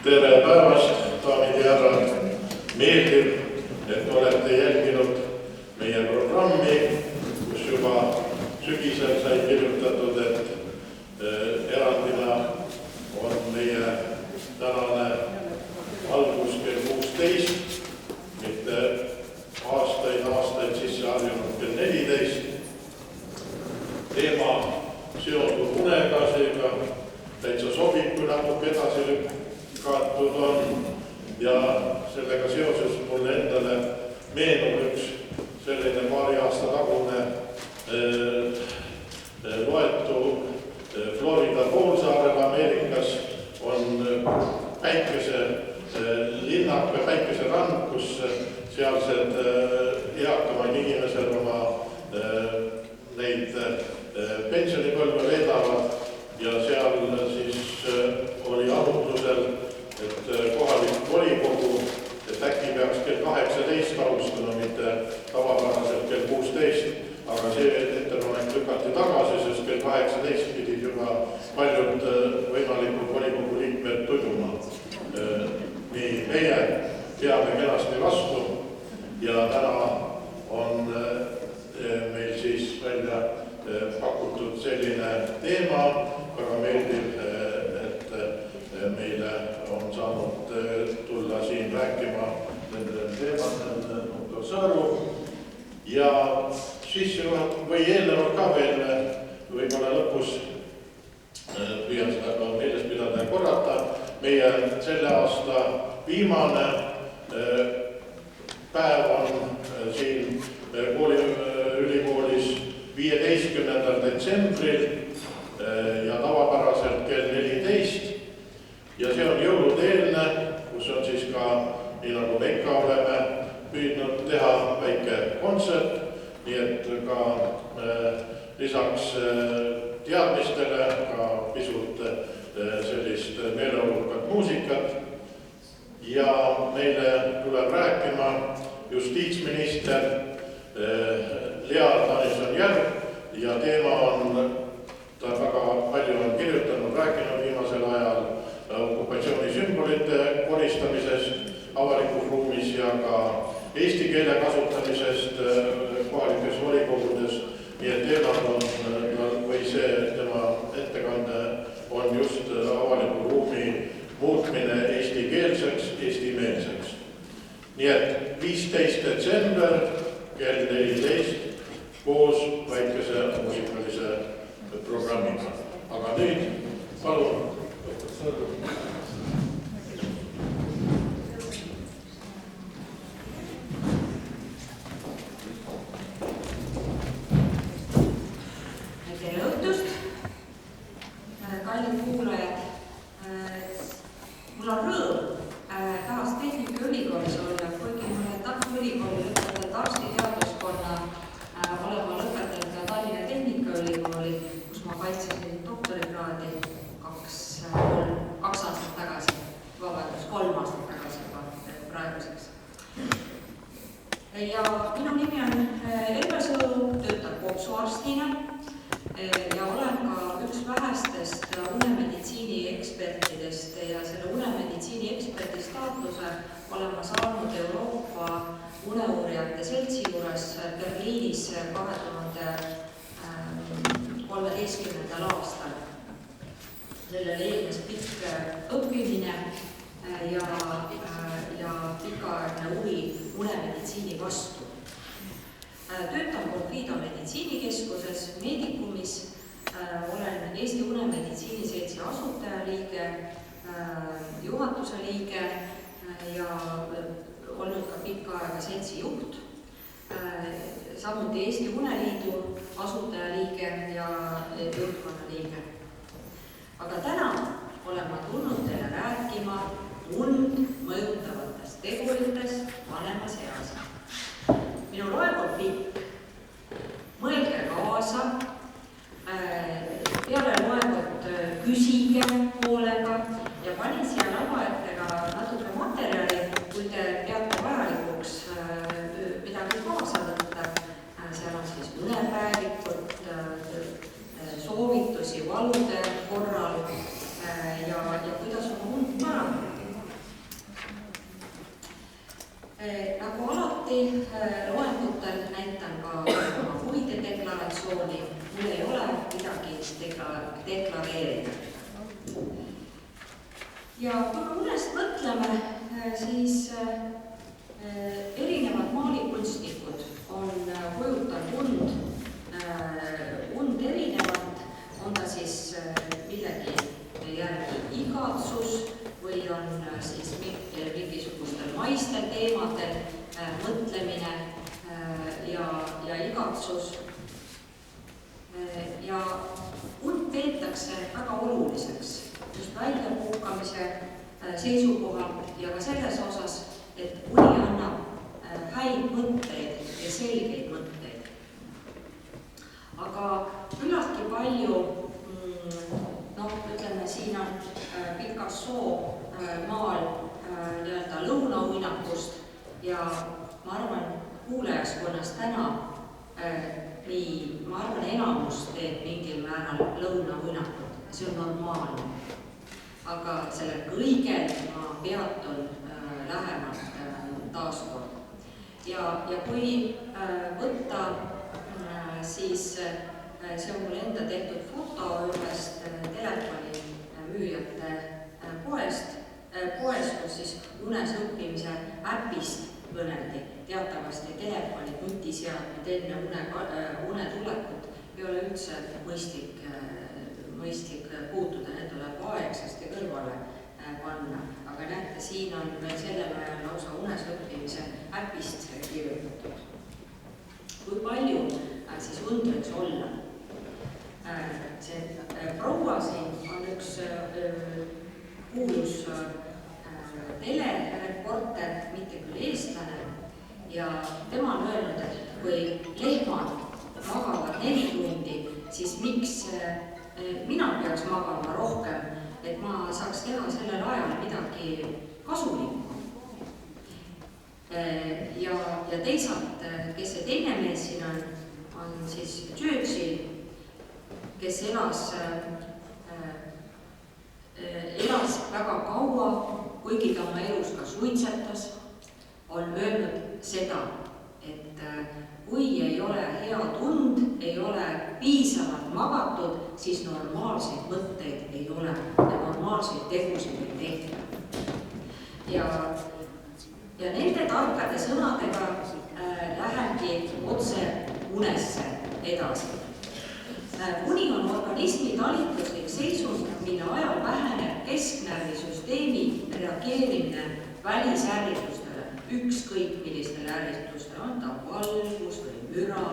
Tere päevast, daamid ja härrad! Meeldib, et olete jälginud meie programmi, kus juba sügisel sai kirjutatud, et erandina on meie tänane algus kell 16, mitte aastaid sisse harjunud kell 14. Teema seondub unega, seega täitsa sobib, kui natuke edasi lükatud on. Ja sellega seoses mulle endale meenub üks selline paari aasta tagune loetu Florida poolsaarel Ameerikas on päikeselinnak või päikeserand, kus sealsed eakamaid inimesed oma neid pensionipõlve veedavad ja seal siis oli arutlusel, et kohalik volikogu, et äkki peaks kell 18 alustama, mitte tavapäraselt kell 16, aga see ettepanek lükati tagasi, sest kell 18 pidid juba paljud võimalikud volikogu liikmed tujuma. Nii meie peame kenasti vastu ja täna on meil siis välja pakutud selline teema, väga meeldib, et meile on saanud tulla siin rääkima nende teemadel doktor Sõõru ja või eelnevalt ka veel võib-olla lõpus püüan seda ka meeles pidada ja korrata. Meie selle aasta viimane päev on siin ülikoolis 15. detsembril ja tavapäraselt kell 14 ja see on jõuluteelne, kus on siis ka, nii nagu me ikka oleme püüdnud teha väike kontsert, nii et ka lisaks teadmistele ka pisut sellist meeleolukat muusikat ja meile tuleb rääkima justiitsminister Lea Danilson-Järv ja teema on, ta väga palju on kirjutanud, rääkinud viimasel ajal okupatsioonisümbolite koristamisest avalikus ruumis ja ka eesti keele kasutamisest kohalikes volikogudes. Nii et teemad on, või see tema ettekande on just avaliku ruumi muutmine eestikeelseks, eestimeelseks. Nii et 15. detsember kell 14 koos väikese muusikalise programmiga. Aga nüüd palun. Tere õhtust, kallid kuulajad. Mul on rõõm taas Tehnikaülikoolis olla, kuigi mulle Tartu Ülikooli lõpetanud arstiteaduskonna olema lõpetanud ka Tallinna Tehnikaülikooli, kus ma kaitsesin doktorikraadi 2 aastat tagasi, 3 aastat tagasi praeguseks. Ja minu nimi on Elve Sõõru, töötan kopsuarstina ja olen ka üks vähestest unemeditsiini ekspertidest ja selle unemeditsiini eksperdi staatuse olen ma saanud Euroopa uneuurijate seltsi juures Berliinis 2013. aastal. Sellele eelnes pikk õppimine ja pikaaegne huvi unemeditsiini vastu. Töötan Confido meditsiinikeskuses, Medikumis, olen Eesti Unemeditsiini seltsi asutajaliige, juhatuse liige ja olnud ka pikka aega seltsi juht, samuti Eesti Uneliidu asutajaliige ja juhtkonna liige. Aga täna olen ma tulnud teile rääkima und mõjutavatest teguritest vanemas eas. Minu loeg on pikk. Mõelge kaasa, peale loegut küsige hoolega ja panin siia lava ette ka natuke materjali, kui te peate vajalikuks midagi kaasa võtta. Seal on siis unepäevikud, soovitusi valude korral ja kuidas oma und parandada. loengutel näitan ka oma huvide deklaratsiooni, mul ei ole midagi deklareerida. Ja kui me unest mõtleme, siis erinevad maalikunstnikud on kujutanud und erinevalt, on ta siis millegi järgi igatsus või on siis mingisugustel maistel teemadel mõtlemine ja igatsus. Ja und peetakse väga oluliseks just väljapuhkamise seisukohal ja ka selles osas, et uni annab häid mõtteid ja selgeid mõtteid. Aga küllaltki palju, ütleme, siin on Picasso maal nii-öelda lõunauinakust ja ma arvan, kuulajaskonnast täna ma arvan, enamus teeb mingil määral lõunauinakut, see on normaalne. Aga selle kõigel ma peatun lähemalt taaskord. Ja kui võtta, siis see on mul enda tehtud foto ühest telefonimüüjate poest, kus siis unes õppimise äpist kõneldi. Teatavasti telefonid, nutiseadmed enne une tulekut ei ole üldse mõistlik puutuda, need tuleb aegsasti kõrvale panna. Aga näete, siin on veel sellel ajal lausa unes õppimise äpist kirjutatud. Kui palju siis und võiks olla? See proua siin on üks kuulus telereporter, mitte küll eestlane, ja tema on öelnud, et kui lehmad magavad 4 tundi, siis miks mina peaks magama rohkem, et ma saaks teha sellel ajal midagi kasulikku. Ja teisalt, kes see teine mees siin on siis Churchill, kes elas väga kaua, kuigi ta oma elus ka suitsetas, on öelnud seda, et kui ei ole head und, ei ole piisavalt magatud, siis normaalseid mõtteid ei ole ja normaalseid tegusid ei tehta. Ja nende tarkade sõnadega lähengi otse unesse edasi. Uni on organismi talitluslik seisund, mille ajal väheneb kesknärvisüsteemi reageerimine välisärritustele, ükskõik millistele ärritustele, on ta valgus või müra,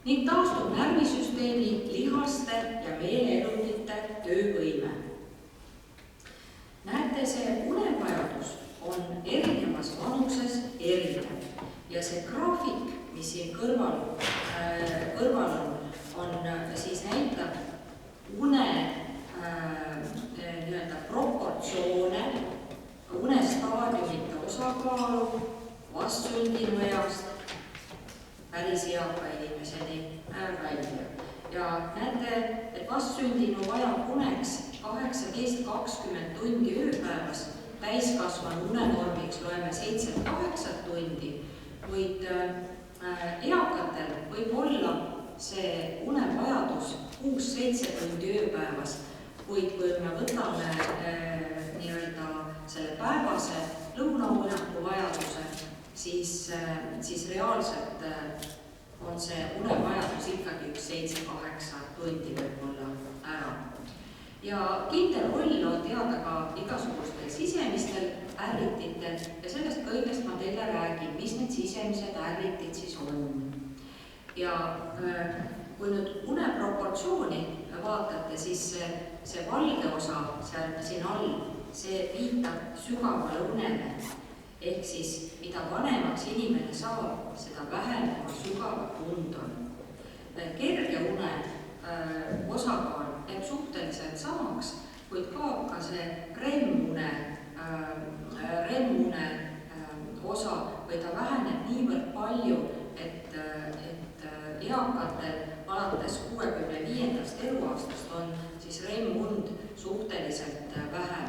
ning taastub närvisüsteemi, lihaste ja meeleelundite töövõime. Näete, see unevajadus on erinevas vanuses erinev ja see graafik, mis siin kõrval on siis näitab une proportsioone, unestaadiumite osakaalu vastsündinu east päris eaka inimeseni välja. Ja näete, et vastsündinu vajab uneks 18-20 tundi ööpäevas, täiskasvanu unenormiks loeme 7-8 tundi, kuid eakatel võib olla see unevajadus 6-7 tundi ööpäevas, kuid kui me võtame nii-öelda selle päevase lõunauinaku vajaduse, siis reaalselt on see unevajadus ikkagi 7-8 tundi võib-olla ära. Ja kindel roll on teada ka igasugustel sisemistel ärrititel ja sellest kõigest ma teile räägin, mis need sisemised ärritid siis on. Ja kui nüüd uneproportsiooni vaatate, siis see valge osa siin all, see viitab sügavale unele. Ehk siis, mida vanemaks inimene saab, seda vähem oma sügavat und on. Kerge une osakaal jääb suhteliselt samaks, kuid kaob ka see REM-une osa või ta väheneb niivõrd palju, et eakatel alates 65. eluaastast on siis REM-und suhteliselt vähem.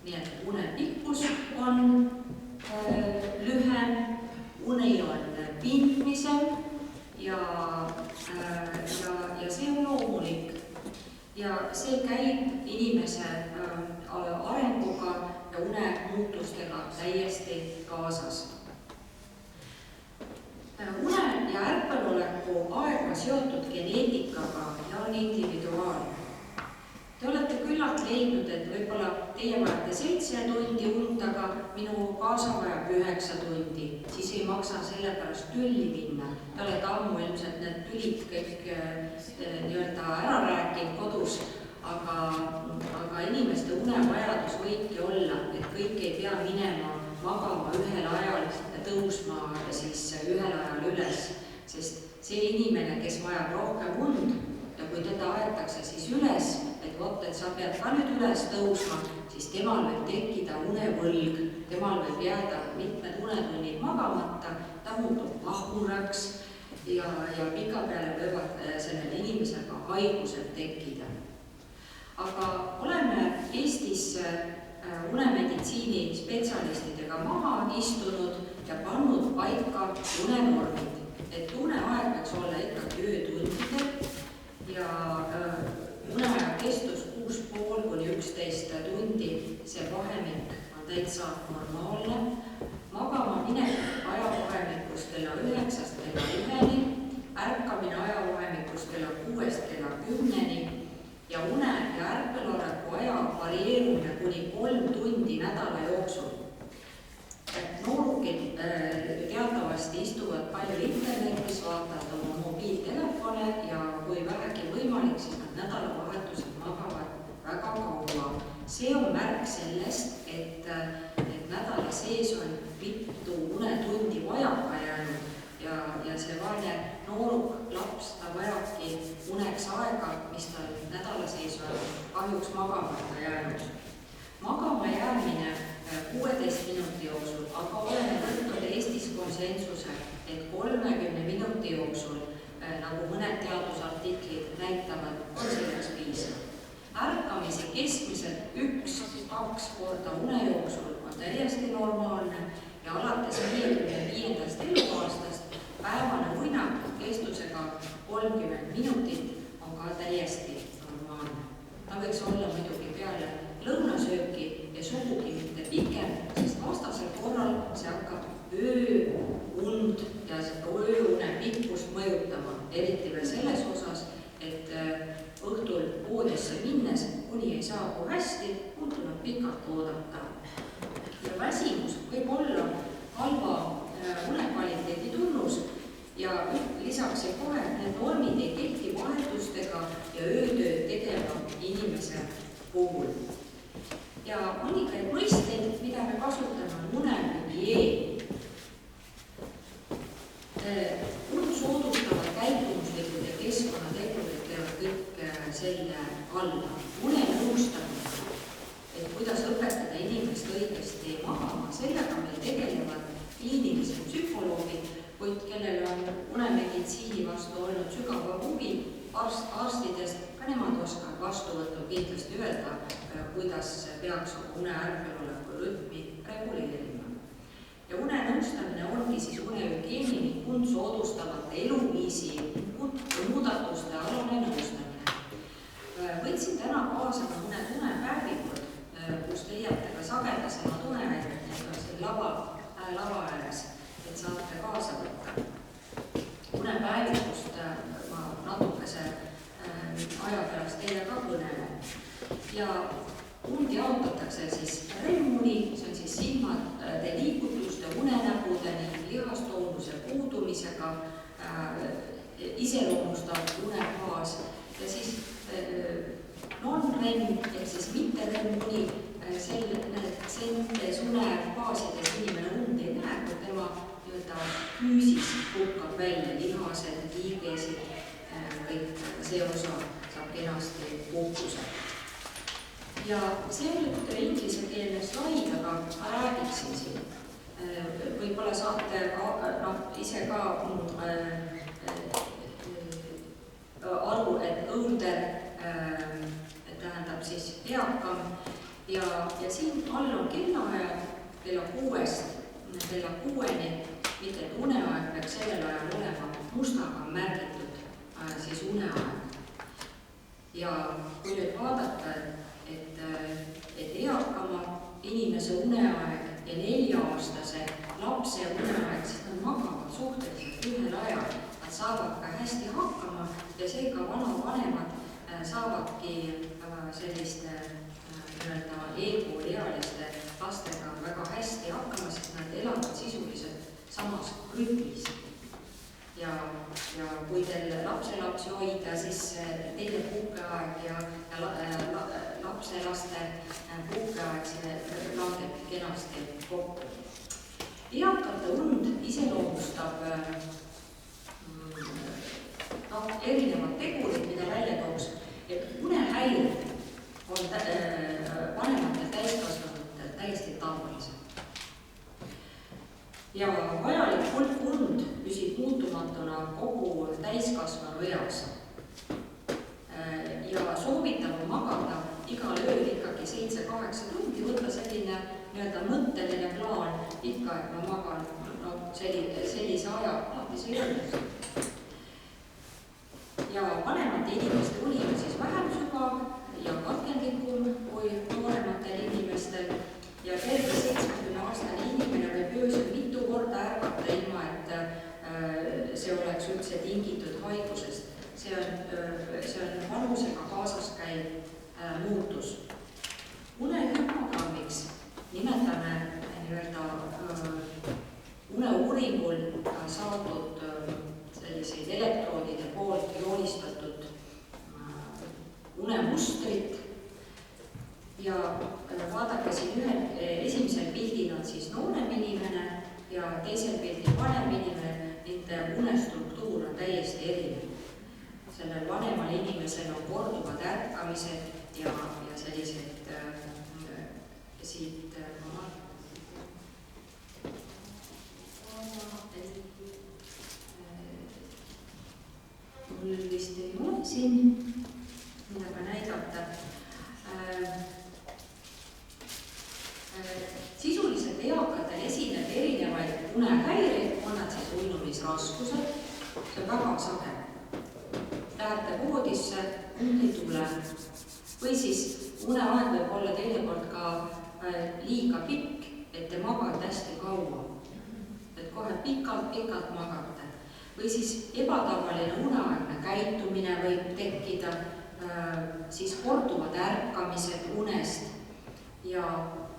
Nii et une pikkus on lühem, une uni on pindmisem ja see on loomulik. Ja see käib inimese arenguga ja une muutustega täiesti kaasas. Une ja ärkveloleku aeg on seotud geneetikaga ja on individuaalne. Te olete küllalt leidnud, et võib-olla teie vajate 7 tundi und, aga minu kaasa vajab 9 tundi, siis ei maksa selle pärast tülli minna. Te olete ammu ilmselt need tülid kõik ära rääkinud kodus, aga inimeste unevajadus võibki olla, et kõik ei pea minema magama ühel ajal ja tõusma siis ühel ajal üles, sest see inimene, kes vajab rohkem und ja kui teda aetakse siis üles, et sa pead ka nüüd üles tõusma, siis temal võib tekkida unevõlg, temal võib jääda mitmed unetunnid magamata, ta muutub vahuraks ja pika peale võivad sellel inimesel ka haigused tekkida. Aga oleme Eestis unemeditsiini spetsialistidega maha istunud ja pannud paika unenormid, et uneaeg võiks olla ikkagi öötundidel ja uneaja kestus 6,5 kuni 11 tundi, see vahemik on täitsa normaalne. Magama minek ajavahemikus kella 9 kella 1-ni, ärkamine ajavahemikus kella 6 kella 10-ni ja une ja ärkveloleku aja varieerumine kuni 3 tundi nädala jooksul. Noorukid teatavasti istuvad palju internetis, vaatavad oma mobiiltelefone ja kui vähegi võimalik, siis nad nädalavahetused magavad väga kaua. See on märk sellest, et nädala sees on mitu unetundi vajaka jäänud ja see vaene nooruk laps, ta vajabki uneks aega, mis tal nädala sees on kahjuks magamata jäänud. Magama jäämine 16 minuti jooksul, aga oleme võtnud Eestis konsensuse, et 30 minuti jooksul, nagu mõned teadusartiklid näitavad, on selleks piisav. Ärkamisi keskmiselt 1-2 korda une jooksul on täiesti normaalne ja alates 55. eluaastast päevane uinak kestusega 30 minutit on ka täiesti normaalne. Ta võiks olla muidugi peale lõunasööki ja sugugi mitte pikem, sest vastasel korral see hakkab ööund ja ööune pikkust mõjutama, eriti veel selles osas, et õhtul voodisse minnes, kuni ei saabu hästi, on tuleb pikalt oodata. Ja väsimus võib olla halva unekvaliteedi tunnus ja lisaks kohe need normid ei kehti vahetustega ja öötööd tegeva inimese puhul. Ja mõningaid mõisteid, mida me kasutame, on unehügieen. Und soodustavad käitumuslikud ja keskkonnategurid teevad kõik selle alla. Unenõustamine, et kuidas õpetada inimest õigesti magama, sellega meil tegelevad kliinilised psühholoogid, kuid kellel on unemeditsiini vastu olnud sügava huvi arstidest, ka nemad oskavad vastuvõtul kindlasti öelda, kuidas peaks une ärkveloleku rütmi reguleerima. Ja unenõustamine ongi siis unehügieeni ning und soodustavate eluviisi muudatuste alane nõustamine. Võtsin täna kaasa ka mõned unepäevikud, kus leiate ka sagedasemad unehäired, need on siin lava ääres, et saate kaasa võtta. Unepäevikust ma natukese aja pärast teile ka kõnelen. Ja und jaotatakse siis REM-uni, see on siis silmade liigutuste, unenäbude ning lihastoonuse puudumisega iseloomustav unefaas ja siis non-REM ehk siis mitte REM-uni, selles unefaasides inimene und ei näe, kui tema füüsis hukkab välja lihased, liigesid, kõik see osa saab kenasti puhkuse. Ja see on nüüd inglisekeelne slaid, aga ma räägiksin siin. Võib-olla saate ise ka aru, et older tähendab siis eakam ja siin all on kellaajad kella 6-st kella 6-ni mitte et uneaeg peab sellel ajal olema mustaga märgitud siis uneaeg. Ja kui nüüd vaadata, et eakama inimese uneaeg ja 4-aastase lapse uneaeg, siis nad magavad suhteliselt ühel ajal. Nad saavad ka hästi hakkama ja seega vanavanemad saavadki selliste eelkooliealiste lastega väga hästi hakkama, sest nad elavad sisuliselt samas rütmis. Ja kui teil lapselapsi hoida, siis teine puhkeaeg ja lapselaste puhkeaeg langeb kenasti kokku. Eakate und iseloomustab erinevad tegurid, mida välja tooks, et unehäired on vanematel täiskasvanutel täiesti tavalised. Ja vajalik hulk und püsib muutumatuna kogu täiskasvanu eas. Ja soovitav on magada igal ööl ikkagi 7-8 tundi, võtta selline mõtteline plaan ikka, et ma magan sellise aja, see ei ole. Ja vanemate inimeste uni on siis vähem sügav ja katkendlikum kui noorematel inimestel ja terve 70-aastane inimene võib öösel mitu korda ärgata, ilma et see oleks üldse tingitud haigusest. See on vanusega kaasas käiv muutus. Unehüpogrammiks nimetame uneuuringul saadud selliseid elektroodide poolt joonistatud unemustrit ja vaadake siin esimesel pildil on siis noorem inimene ja teisel pildil vanem inimene, nende unestruktuur on täiesti erinev. Sellel vanemal inimesel on korduvad ärkamised ja sellised siit mul vist ei ole siin, millega näidata. Sisuliselt eakatel esineb erinevaid unehäireid, on nad siis uinumisraskused, see on väga sage. Lähete voodisse, und ei tule. Või siis uneaeg võib olla teinekord ka liiga pikk, et te magate hästi kaua. Et kohe pikalt magate. Või siis ebatavaline uneaegne käitumine võib tekkida, siis korduvad ärkamised unest ja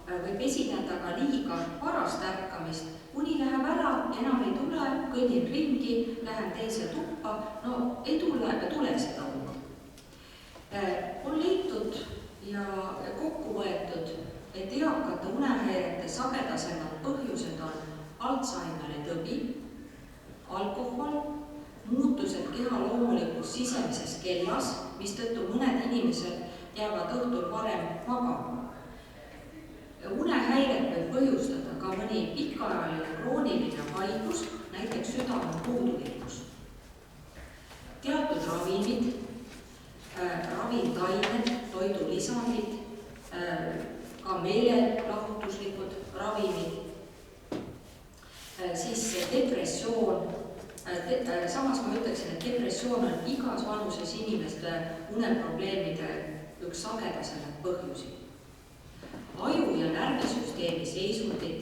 võib esineda ka liiga varast ärkamist. Uni läheb ära, enam ei tule, kõnnin ringi, lähen teise tuppa, no ei tule seda und. On leitud ja kokku võetud, et eakate unehäirete sagedasemad põhjused on Alzheimeri tõbi, alkohol, muutused keha loomulikus sisemises kellas, mistõttu mõned inimesed jäävad õhtul varem magama. Unehäiret võib põhjustada ka mõni pikaajaline krooniline haigus, näiteks südamepuudulikkus. Teatud ravimid, ravimtained, toidulisandid, ka meelelahutuslikud ravimid, siis depressioon. Samas ma ütleksin, et depressioon on igas vanuses inimeste uneprobleemide üks sagedasemaid põhjusi. Aju- ja närvisüsteemi seisundid,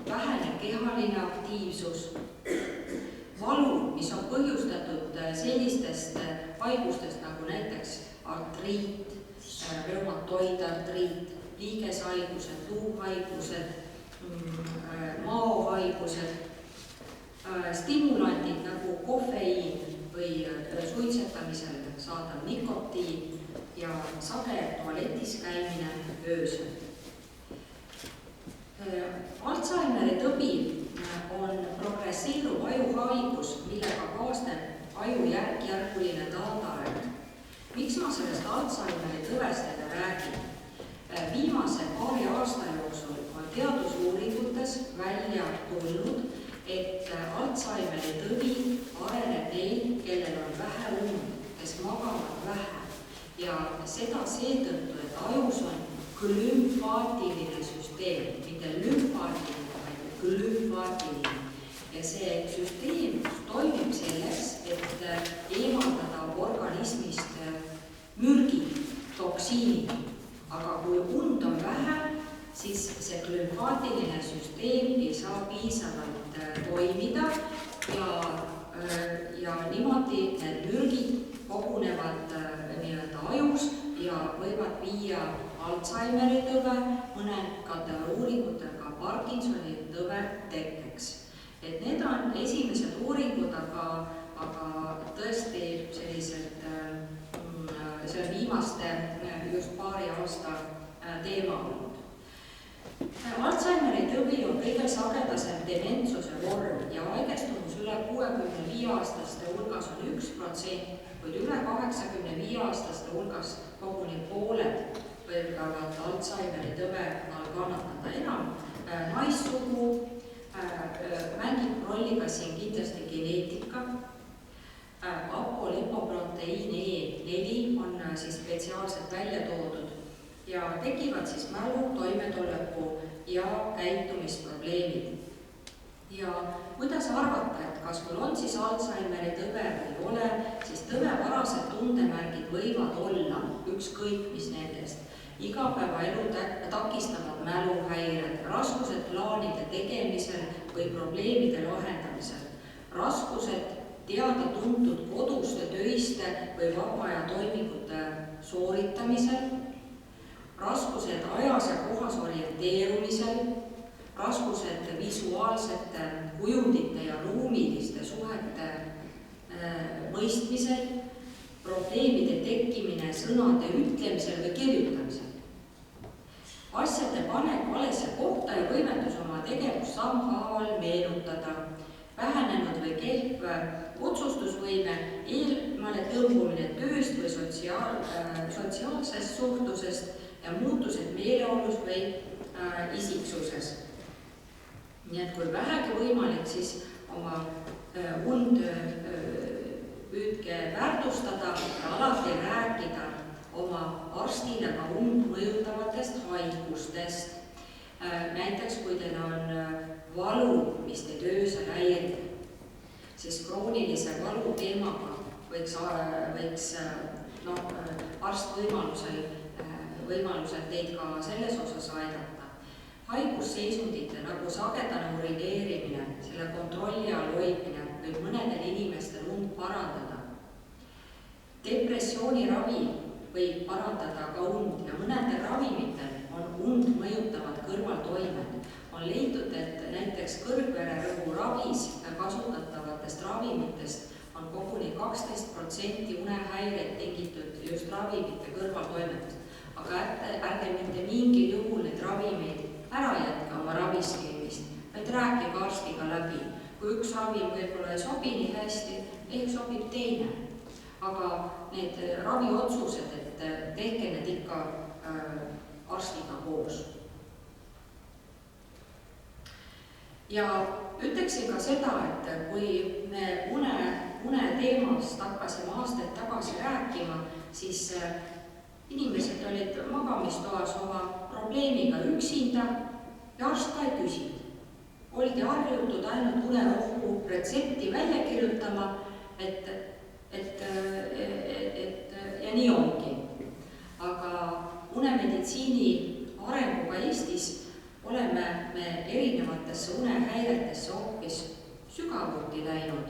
vähene kehaline aktiivsus, valu, mis on põhjustatud sellistest haigustest nagu näiteks artriit, reumatoidartriit, liigeshaigused, luuhaigused, maohaigused, stimulandid nagu kofeiin või suitsetamisel saadav nikotiin ja sage tualetis käimine öösel. Alzheimeri tõbi on progressiiruv ajuhaigus, millega kaasneb aju järk-järguline taandaeg. Miks ma sellest Alzheimeri tõvest räägin? Viimase paari aasta jooksul on teadusuuringutes välja tulnud, et Alzheimeri tõbi areneb neil, kellel on vähe und, kes magavad vähe ja seda seetõttu, et ajus on glümfaatiline süsteem, mitte lümfaatiline, vaid glümfaatiline. ja see süsteem toimib selleks, et eemaldada organismist mürgid, toksiinid. Aga kui und on vähe, siis see glümfaatiline süsteem ei saa piisavalt toimida ja niimoodi need mürgid kogunevad nii-öelda ajus ja võivad viia Alzheimeri tõve, mõnekate uuringutega Parkinsoni tõve tekkeks. Et need on esimesed uuringud, aga tõesti sellised, see on viimaste just paari aasta teema olnud. Alzheimeri tõvi on kõige sagedasem dementsuse vorm ja haigestumus üle 65-aastaste hulgas on 1%, kuid üle 85-aastaste hulgas koguni pooled võivad Alzheimeri tõve all kannatada enam. Naissugu mängib rolli ka siin kindlasti geneetika. Apolipoproteiin E4 on siis spetsiaalselt välja toodud ja tekivad siis mälu, toimetuleku ja käitumisprobleemid. Ja kuidas arvata, et kas mul on siis Alzheimeri tõve või ei ole, siis tõvevarased tundemärgid võivad olla ükskõik mis nendest. Igapäevaelu takistavad mäluhäired, raskused plaanide tegemisel või probleemide lahendamisel, raskused teada-tuntud koduste, töiste või vaba aja toimingute sooritamisel, raskused ajas ja kohas orienteerumisel, raskused visuaalsete kujundite ja ruumiliste suhete mõistmisel, probleemide tekkimine sõnade ütlemisel või kirjutamisel. Asjade panek valesse kohta ja võimetus oma tegevust sammhaaval meenutada, vähenenud või kehv otsustusvõime, eemale tõmbumine tööst või sotsiaalsest suhtlusest ja muutused meeleolus või isiksuses. Nii et kui vähegi võimalik, siis oma und püüdke väärtustada ja alati rääkida oma arstile ka und mõjutavatest haigustest. Näiteks, kui teil on valu, mis teid öösel häirib, siis kroonilise valu teemaga võiks arst võimalusel teid ka selles osas aidata. Haigusseisundite nagu sagedane urineerimine, selle kontrolli all hoidmine võib mõnedel inimestel und parandada. Depressiooni ravi võib parandada ka und ja mõnedel ravimitel on und mõjutavad kõrvaltoimed. On leitud, et näiteks kõrgvererõhu ravis kasutatavatest ravimitest on koguni 12% unehäireid tingitud just ravimite kõrvaltoimetest. Aga ärge mitte mingil juhul need ravimeid ära jätka oma raviskeemist, vaid rääkige arstiga läbi. Kui üks ravim võib-olla ei sobi nii hästi, ehk sobib teine. Aga need raviotsused, et tehke need ikka arstiga koos. Ja ütleksin ka seda, et kui me une teemast hakkasime aastaid tagasi rääkima, siis inimesed olid magamistoas oma probleemiga üksinda ja arst ka ei küsinud. Oldi harjutud ainult unerohku retsepti välja kirjutama, ja nii ongi. Aga unemeditsiini arenguga Eestis oleme me erinevatesse unehäiretesse hoopis sügavuti läinud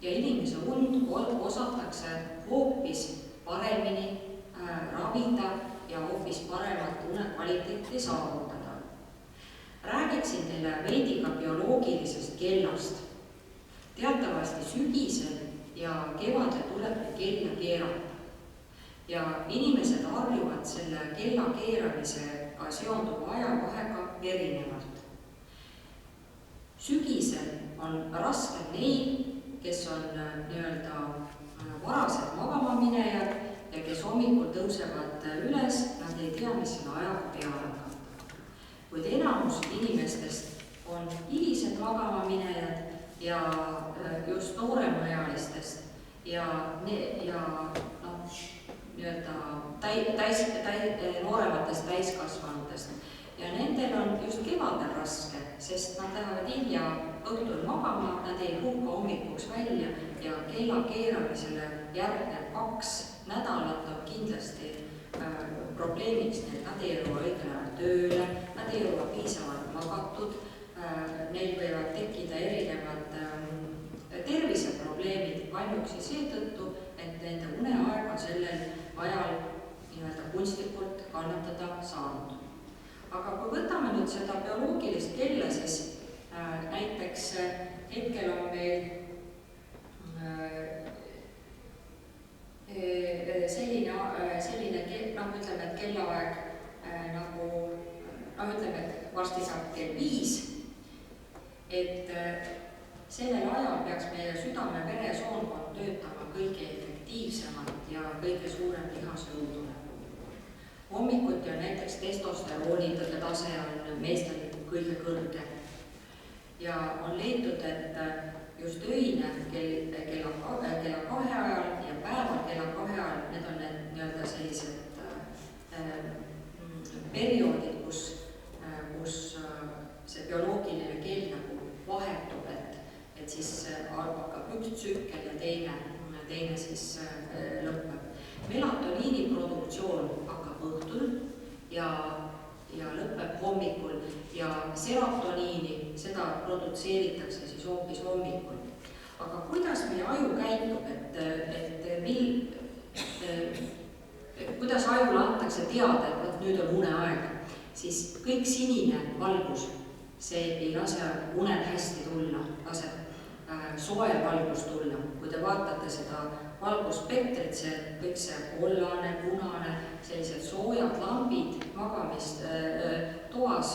ja inimese und osatakse hoopis paremini ravida ja hoopis paremat unekvaliteeti saavutada. Räägiksin teile veidi ka bioloogilisest kellast. Teatavasti sügisel ja kevadel tuleb kella keerata. Ja inimesed harjuvad selle kella keeramisega seonduva ajavahega erinevalt. Sügisel on raske neil, kes on nii-öelda varased magama minejad ja kes hommikul tõusevad üles, nad ei tea, mis selle ajaga peale hakata. Kuid enamus inimestest on hilised magama minejad ja just nooremaealistest ja noorematest täiskasvanutest. Ja nendel on just kevadel raske, sest nad lähevad hilja õhtul magama, nad ei puhka hommikuks välja ja kella keeramisele järgnev 2 nädalat on kindlasti probleemiks, et nad ei jõua õigel ajal tööle, nad ei jõua piisavalt magatud, neil võivad tekkida erinevad terviseprobleemid ainuüksi seetõttu, et nende uneaeg on sellel ajal nii-öelda kunstlikult kannatada saanud. Aga kui võtame nüüd seda bioloogilist kella, siis näiteks hetkel on meil selline ütleme, et kellaaeg ütleme, et varsti saab kell 5, et sellel ajal peaks meie südame-veresoonkond töötama kõige efektiivsemalt ja kõige suurem lihasjõudune. Hommikuti on näiteks testosterooni tase on meestel kõige kõrgem ja on leitud, et just öine kella 2 ajal ja päeval kella 2 ajal, need on need nii-öelda sellised perioodid, kus see bioloogiline kell nagu vahetub, et siis hakkab üks tsükkel ja teine siis lõpeb. Melatoniini produktsioon hakkab õhtul ja lõpeb hommikul ja serotoniini, seda produtseeritakse siis hoopis hommikul. Aga kuidas meie aju käitub, kuidas ajule antakse teada, et nüüd on uneaeg, siis kõik sinine valgus, see ei lase unel hästi tulla, laseb soe valgus tulla. Kui te vaatate seda valgusspektrit, kõik see kollane, punane, sellised soojad lambid magamist toas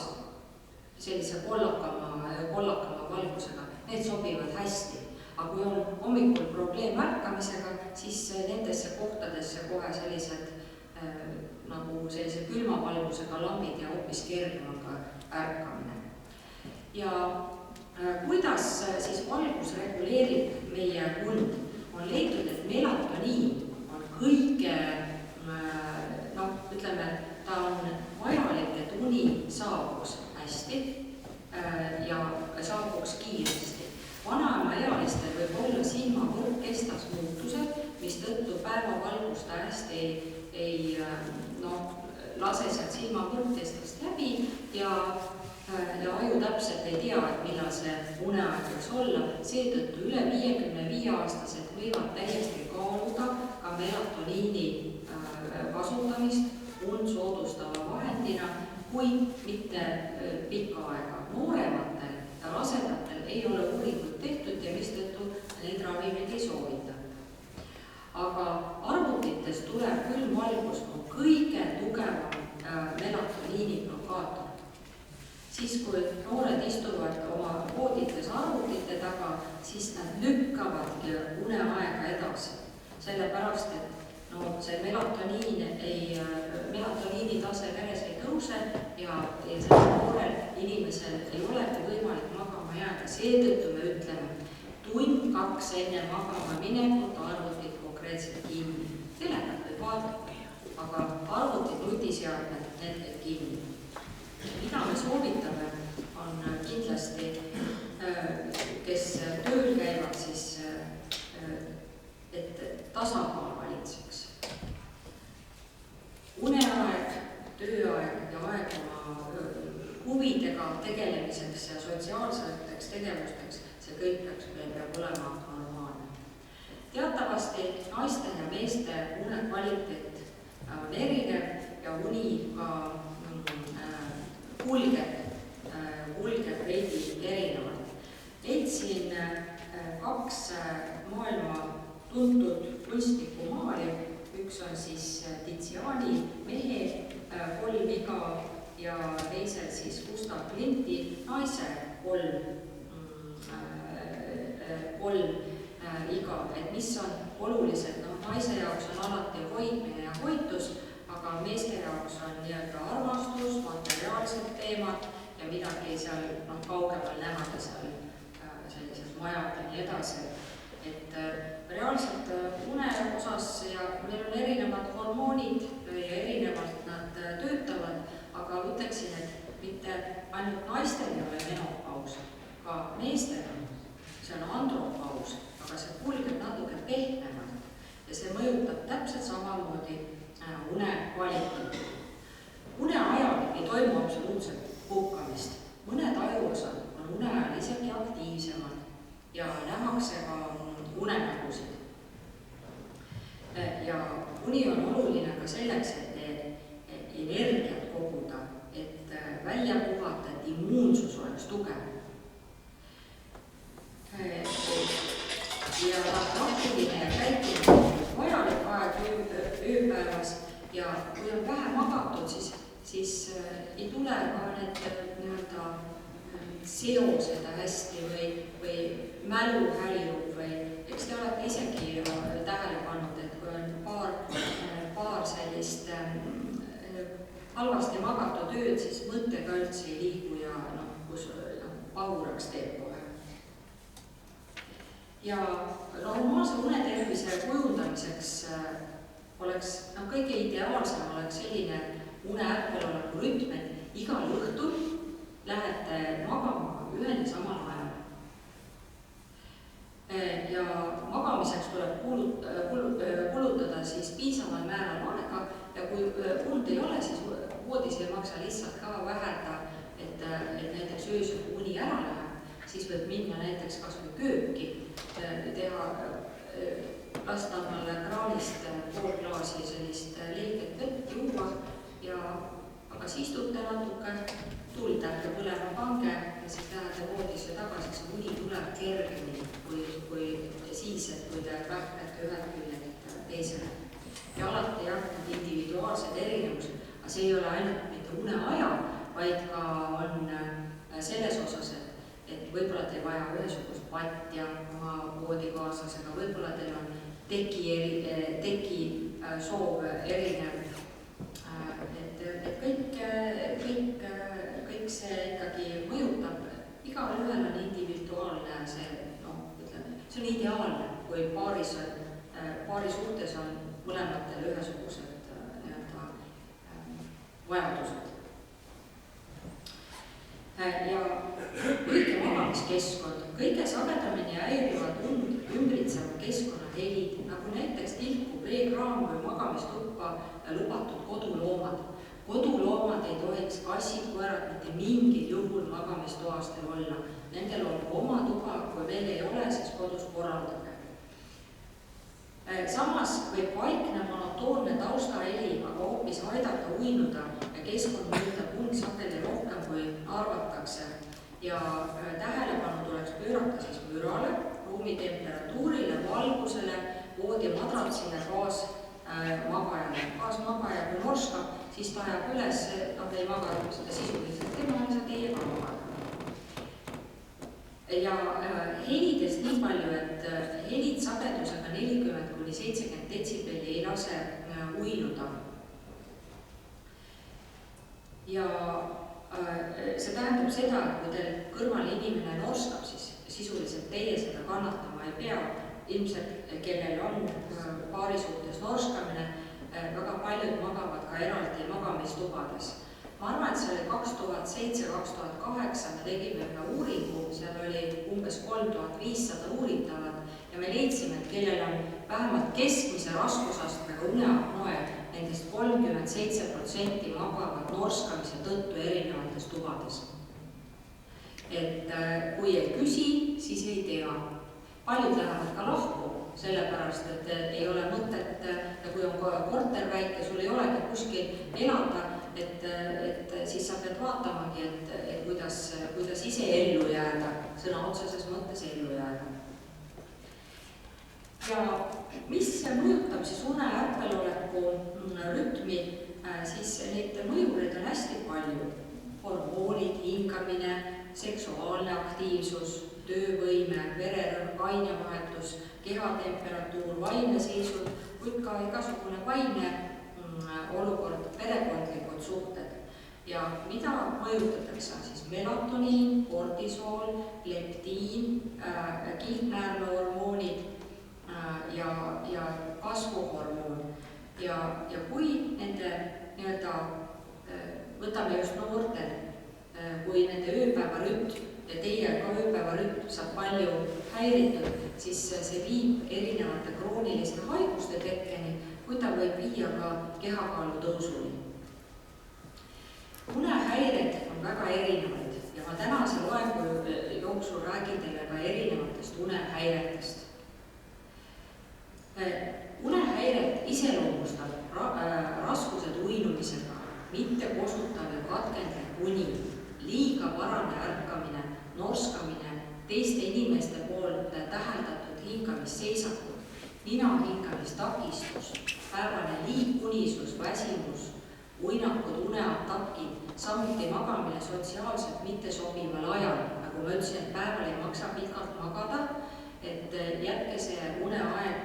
sellise kollakama valgusega, need sobivad hästi. Aga kui on hommikul probleem ärkamisega, siis nendesse kohtadesse kohe sellised külma valgusega lambid ja hoopis kergem on ka ärkamine. Ja kuidas siis valgus reguleerib meie und? On leitud, et melatoniin on kõige, ütleme, ta on vajalik, et uni saabuks hästi ja saabuks kiiresti. Vanaemaealistel võib olla silmavõrkkestas muutused, mis tõttu päevavalgust hästi ei lase sealt silmavõrkkestast läbi ja aju täpselt ei tea, et millal see uneaeg võiks olla. Seetõttu üle 55-aastased võivad täiesti kaaluda ka melatoniini kasutamist und soodustava vahendina, kuid mitte pikka aega. Noorematel ja rasedatel ei ole uuringut tehtud ja mistõttu neid ravimeid ei soovita. Aga arvutites tuleb külmvalgus on kõige tugevam melatoniini blokaator. Siis, kui noored istuvad oma voodites arvutite taga, siis nad lükkavadki uneaega edasi. Sellepärast, et see melatoniini tase veres ei tõuse ja sellel noorel inimesel ei olegi võimalik magama jääda. Seetõttu me ütleme, 1-2 enne magama minekut arvutit konkreetselt kinni. Telekat võib vaadata, aga arvutit nutiseadmed need kinni. Mida me soovitame, on kindlasti, kes tööl käivad, siis, et tasakaal valitseks. Uneaeg, tööaeg ja aeg oma huvidega tegelemiseks ja sotsiaalseteks tegevusteks, see kõik peab olema normaalne. Teatavasti naiste ja meeste une kvaliteet on erinev ja uni ka kulgeb veidi erinevalt. Leidsin 2 maailma tuntud kunstlikku maali, üks on siis Tiziani mehe 3 iga ja teisel siis Gustav Klimti naise 3 iga, et mis on olulised, naise jaoks on alati hoidmine ja hoitus, aga meeste jaoks on nii-öelda armastus, materiaalsed teemad ja midagi seal kaugemal nähada seal sellised majad ja nii edasi. Et reaalselt une osas ja meil on erinevad hormoonid ja erinevalt nad töötavad, aga ütleksin, et mitte ainult naistel ei ole menopaus, ka meestel see on andropaus, aga see kulgeb natuke pehmemalt ja see mõjutab täpselt samamoodi une kvaliteeti. Une ajal ei toimu absoluutselt puhkamist. Mõned ajuosad on une ajal isegi aktiivsemad ja nähakse ka unenägusid. Ja uni on oluline ka selleks, et energiat koguda, et välja puhata, et immuunsus oleks tugev. Ja praktiline ja käitumine vajalik aeg ööpäevas ja kui on vähe magatud, siis ei tule ka need seosed hästi või mälu häirub või eks te olete isegi tähele pannud, et kui on paar sellist halvasti magatud ööd, siis mõttega üldse ei liigu ja kus pahuraks teeb kohe. Ja normaalse unetervise kujundamiseks oleks kõige ideaalsem oleks selline une ärkveloleku rütm, et igal õhtul lähete magama ühel ja samal ajal. Ja magamiseks tuleb kulutada siis piisaval määral aega ja kui und ei ole, siis voodis ei maksa lihtsalt ka vähenda, et näiteks öösel uni ära läheb, siis võib minna näiteks kas või kööki, teha lasta omale kraanist pool klaasi sellist leeket vett juua ja aga siis istute natuke, tuld ärge põlema pange ja siis lähete voodisse tagasi, see uni tuleb kergemini kui siis, et kui te vähkate ühelt küljelt teisele. Ja alati need individuaalsed erinevused, aga see ei ole ainult mitte une aja, vaid ka on selles osas, et võib-olla teil vaja ühesugust patja oma voodikaaslasega, võib-olla teil on teki soov erinev, et kõik see ikkagi mõjutab, igal ühel on individuaalne see, see on ideaalne, kui paari suhtes on mõlematel ühesugused vajadused. Ja õige magamiskeskkond, kõige sagedamini häirivad ümbritseva keskkonna helid, nagu näiteks tilkuv veekraam või magamistuppa lubatud koduloomad. Koduloomad ei tohiks kassid, koerad mitte mingil juhul magamistoastel olla. Nendel on oma tuba, kui veel ei ole, siis kodus korraldage. Samas võib vaikne monotoonne taustaheli aga hoopis aidata uinuda ja keskkond mõjutab und sageli rohkem kui arvatakse. Ja tähelepanu tuleks pöörata siis mürale, ruumi temperatuurile, valgusele, voodi madratsile, gaasmagajale. Gaasmagaja kui norskab, siis ta ajab üles, ei maga seda sisuliselt, tema on teie ka magada. Ja helidest nii palju, et helid sagedusega 40–70 detsibelli ei lase uinuda. Ja see tähendab seda, et kui teil kõrval inimene norskab, siis sisuliselt teie seda kannatama ei pea. Ilmselt, kellel on paari suhtes norskamine, väga paljud magavad ka eraldi magamistubades. Ma arvan, et see oli 2007-2008, me tegime ühe uuringu, seal oli umbes 3500 uuritavat ja me leidsime, et kellel on vähemalt keskmise raskusastmega uneapnoe, nendest 37% magavad norskamise tõttu erinevates tubades. Et kui ei küsi, siis ei tea. Paljud lähevad ka lahku, sellepärast, et ei ole mõtet ja kui on korter väike, sul ei olegi kuskil elada, et siis sa pead vaatamagi, et kuidas ise ellu jääda, sõna otseses mõttes ellu jääda. Ja mis mõjutab siis une ärkveloleku rütmi, siis neid mõjureid on hästi palju. Hormoonid, hingamine, seksuaalne aktiivsus, töövõime, vererõhk, ainevahetus, kehatemperatuur, vaimne seisund, kuid ka igasugune vaimne olukord, perekondlikud suhted. Ja mida mõjutatakse, siis melatoniin, kortisool, leptiin, kihlnäärmehormoonid ja kasvuhormoon. Ja kui nende võtame just noortel, kui nende ööpäevarütm ja teie ka ööpäevarütm saab palju häiritud, siis see viib erinevate krooniliste haiguste tekkeni, kui ta võib viia ka kehakaalu tõusuni. Unehäired on väga erinevad ja ma tänase loengu jooksul räägin teile ka erinevatest unehäiretest. Unehäiret iseloomustab raskused uinumisega, mitte kosutav ja katkendev uni, liiga varane ärkamine, norskamine, teiste inimeste poolt täheldatud hingamisseisakud, nina hingamistakistus, päevane liikunisus, väsimus, uinakud, uneatakid, samuti magamine sotsiaalselt mittesobival ajal. Nagu ma ütlesin, et päeval ei maksa pikalt magada, et jätke see uneaeg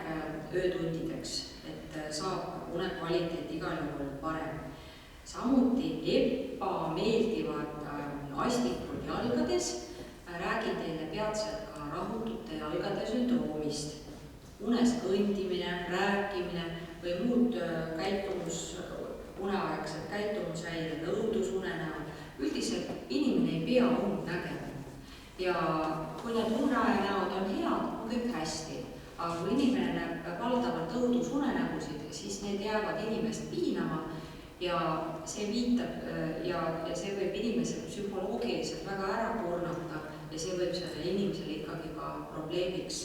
öötundideks, et saab unekvaliteet igal juhul parem. Samuti ebameeldivad astikud jalgades, räägin teile peatselt ka rahutute jalgade sündroomist. Unes kõndimine, rääkimine või muud uneaegsed käitumushäired, õudusune näol. Üldiselt inimene ei pea und nägema. Ja kui need unenäod on head, on kõik hästi. Aga kui inimene näeb valdavalt õudusunenägusid, siis need jäävad inimest piinama ja see viitab ja see võib inimesel psühholoogiliselt väga ära kurnata ja see võib selle inimesele ikkagi ka probleemiks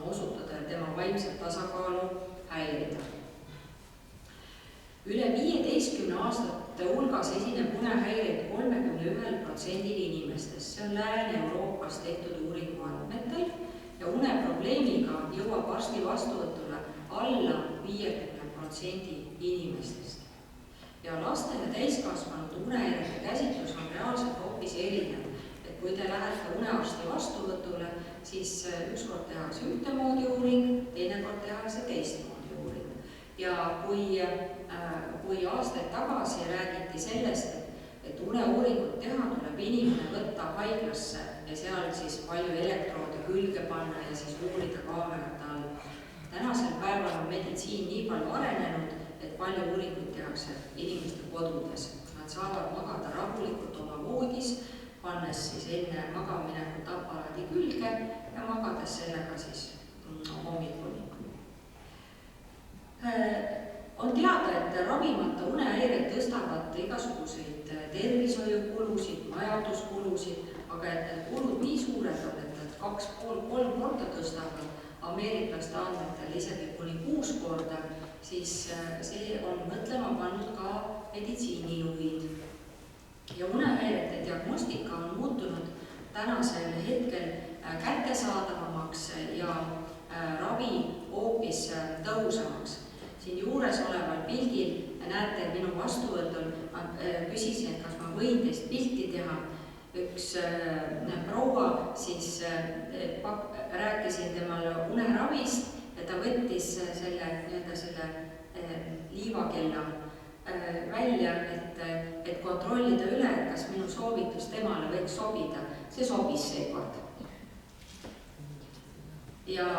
osutada ja tema vaimset tasakaalu häirida. Üle 15 aastate hulgas esineb unehäireid 31% inimestest. See on Lääne-Euroopas tehtud uuringu andmetel ja uneprobleemiga jõuab arsti vastuvõtule alla 50% inimestest. Ja laste ja täiskasvanute unehäirete käsitlus on reaalselt hoopis erinev. Et kui te lähete unearsti vastuvõtule, siis ükskord tehakse ühtemoodi uuring, teinekord tehakse teistmoodi uuring. Ja kui aastaid tagasi räägiti sellest, et uneuuringut teha, tuleb inimene võtta haiglasse ja seal siis palju elektroode külge panna ja siis uurida kaamerate all. Tänasel päeval on meditsiin nii palju arenenud, et palju uuringuid tehakse inimeste kodudes. Nad saavad magada rahulikult oma voodis, pannes siis enne magaminekut aparaadi külge ja magades sellega siis hommikuni. On teada, et ravimata unehäired tõstavad igasuguseid tervishoiukulusid, majanduskulusid, aga et need kulud nii suured on, et need 2,5–3 korda tõstavad, ameeriklaste andmetel isegi kuni 6 korda, siis see on mõtlema pannud ka meditsiinijuhid. Ja unehäirete diagnostika on muutunud tänasel hetkel kättesaadavamaks ja ravi hoopis tõhusamaks. Siin juures oleval pildil näete minu vastuvõtul, ma küsisin, et kas ma võin teist pilti teha. Üks proua siis rääkisin temale uneravist ja ta võttis selle liivakella välja, et kontrollida üle, kas minu soovitus temale võiks sobida. See sobis seekord. Ja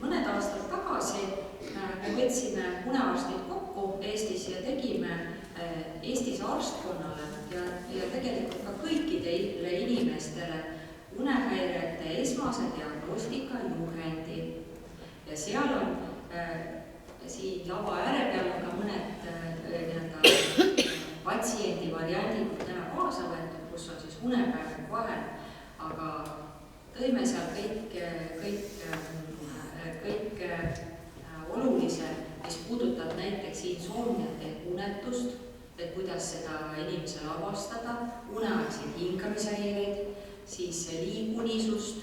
mõned aastad tagasi me võtsime unearstid kokku Eestis ja tegime Eestis arstkonnale ja tegelikult ka kõikidele inimestele unehäirete esmase diagnostika juhendi. Ja seal on siin lava ääre peal on ka mõned patsiendi variandid täna kaasa võetud, kus on siis unepäev vahel, aga tõime seal kõik olulise, mis puudutab näiteks insomniat ehk unetust, et kuidas seda inimesele avastada, uneaegseid hingamishäireid, siis liigunisust,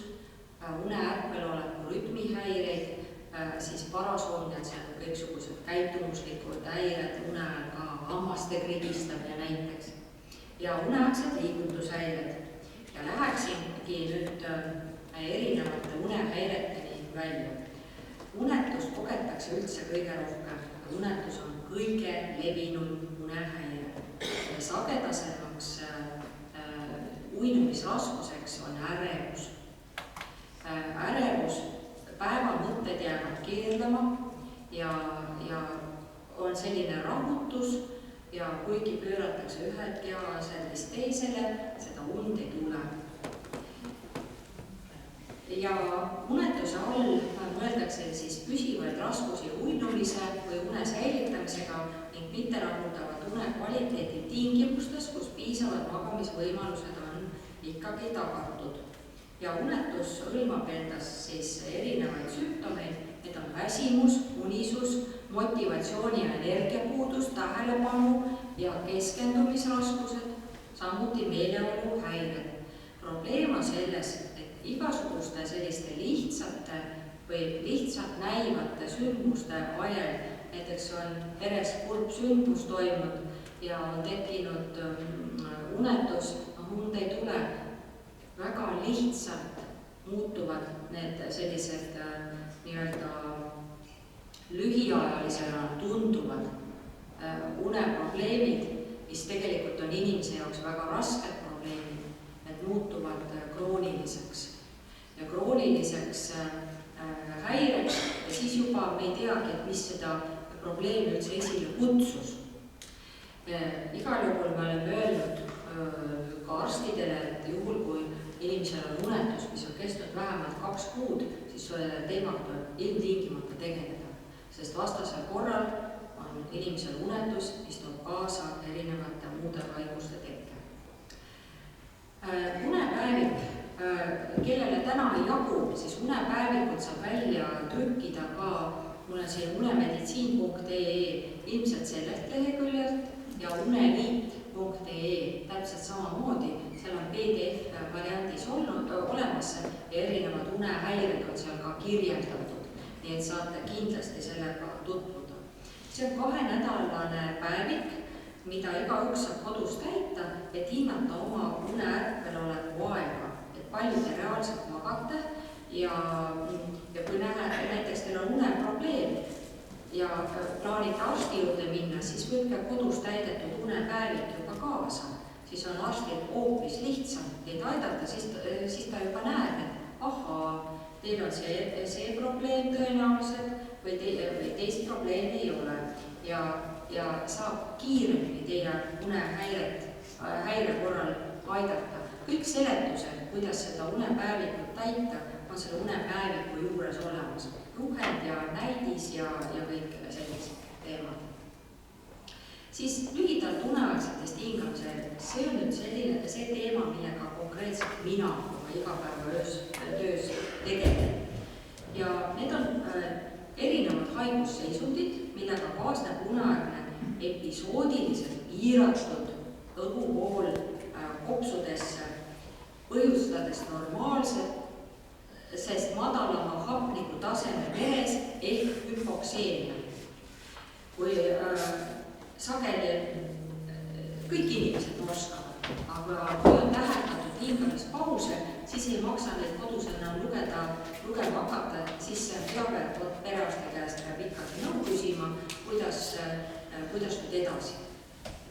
uneärkveloleku rütmihäireid, siis parasoomniat, see on kõiksugused käitumuslikud häired, uneajal ka hammaste krigistamine näiteks ja uneaegsed liigutushäired. Ja läheksingi nüüd erinevate unehäireteni välja. Unetust kogetakse üldse kõige rohkem. Unetus on kõige levinum unehäire. Sagedasemaks uinumisraskuseks on ärevus. Ärevus, päeva mõtted jäävad keerdama ja on selline rahutus, ja kuigi pööratakse ühelt kehaasendist teisele, seda und ei tule. Ja unetuse all mõeldakse siis püsivaid raskusi uinumise või une säilitamisega ning mitterahuldavad une kvaliteedi tingimustes, kus piisavad magamisvõimalused on ikkagi tagatud. Ja unetus hõlmab endas siis erinevaid sümptomeid, need on väsimus, unisus, motivatsiooni ja energiapuudus, tähelepanu ja keskendumisraskused, samuti meeleoluhäired. Probleem on selles, et igasuguste selliste lihtsate või lihtsalt näivate sündmuste ajal, näiteks on peres kurb sündmus toimunud ja on tekkinud unetus, und ei tule, väga lihtsalt muutuvad need sellised nii-öelda lühiajalisena tunduvad uneprobleemid, mis tegelikult on inimese jaoks väga rasked probleemid, need muutuvad krooniliseks. Ja krooniliseks häireks ja siis juba me ei teagi, et mis seda probleemi üldse esile kutsus. Igal juhul me oleme öelnud ka arstidele, et juhul, kui inimesel on unetus, mis on kestnud vähemalt 2 kuud, siis teemaga tuleb ilmtingimata tegeleda, sest vastasel korral on inimesel unetus, mis toob kaasa erinevate muude haiguste tekke. Unepäevik, kellele täna ei jagu, siis unepäevikut saab välja trükkida ka, mul on siin unemeditsiin.ee ilmselt sellelt leheküljelt ja uneliit.ee täpselt samamoodi, seal on PDF variandis olemas ja erinevad unehäired on seal ka kirjeldatud, nii et saate kindlasti sellega tutvuda. See on 2-nädalane päevik, mida igaüks saab kodus täita, et hinnata oma uneärkveloleku aega, et palju te reaalselt magate ja kui näiteks teil on uneprobleem ja plaanite arsti juurde minna, siis võtke kodus täidetud unepäevik juba kaasa, siis on arstil hoopis lihtsam teid aidata, siis ta juba näeb, et ahaa, teil on see probleem tõenäoliselt või teist probleemi ei ole ja saab kiiremini teie unehäire korral aidata. Kõik seletused, kuidas seda unepäevikut täita, on selle unepäeviku juures olemas. Juhend ja näidis ja kõik sellised teemad. Siis lühidalt uneaegsetest hingamisel, see on nüüd see teema, millega konkreetselt mina oma igapäevatöös tegelen. Ja need on erinevad haigusseisundid, millega kaasneb uneaegne episoodiliselt piiratud õhuvool kopsudesse, põhjustades normaalset, sest madalama hapniku taseme veres ehk hüpokseemia. Kui sageli kõik inimesed norskavad, aga kui on täheldatud hingamispause, siis ei maksa neid kodus enam lugema hakata, siis teave perearsti käest peab ikkagi nõu küsima, kuidas nüüd edasi.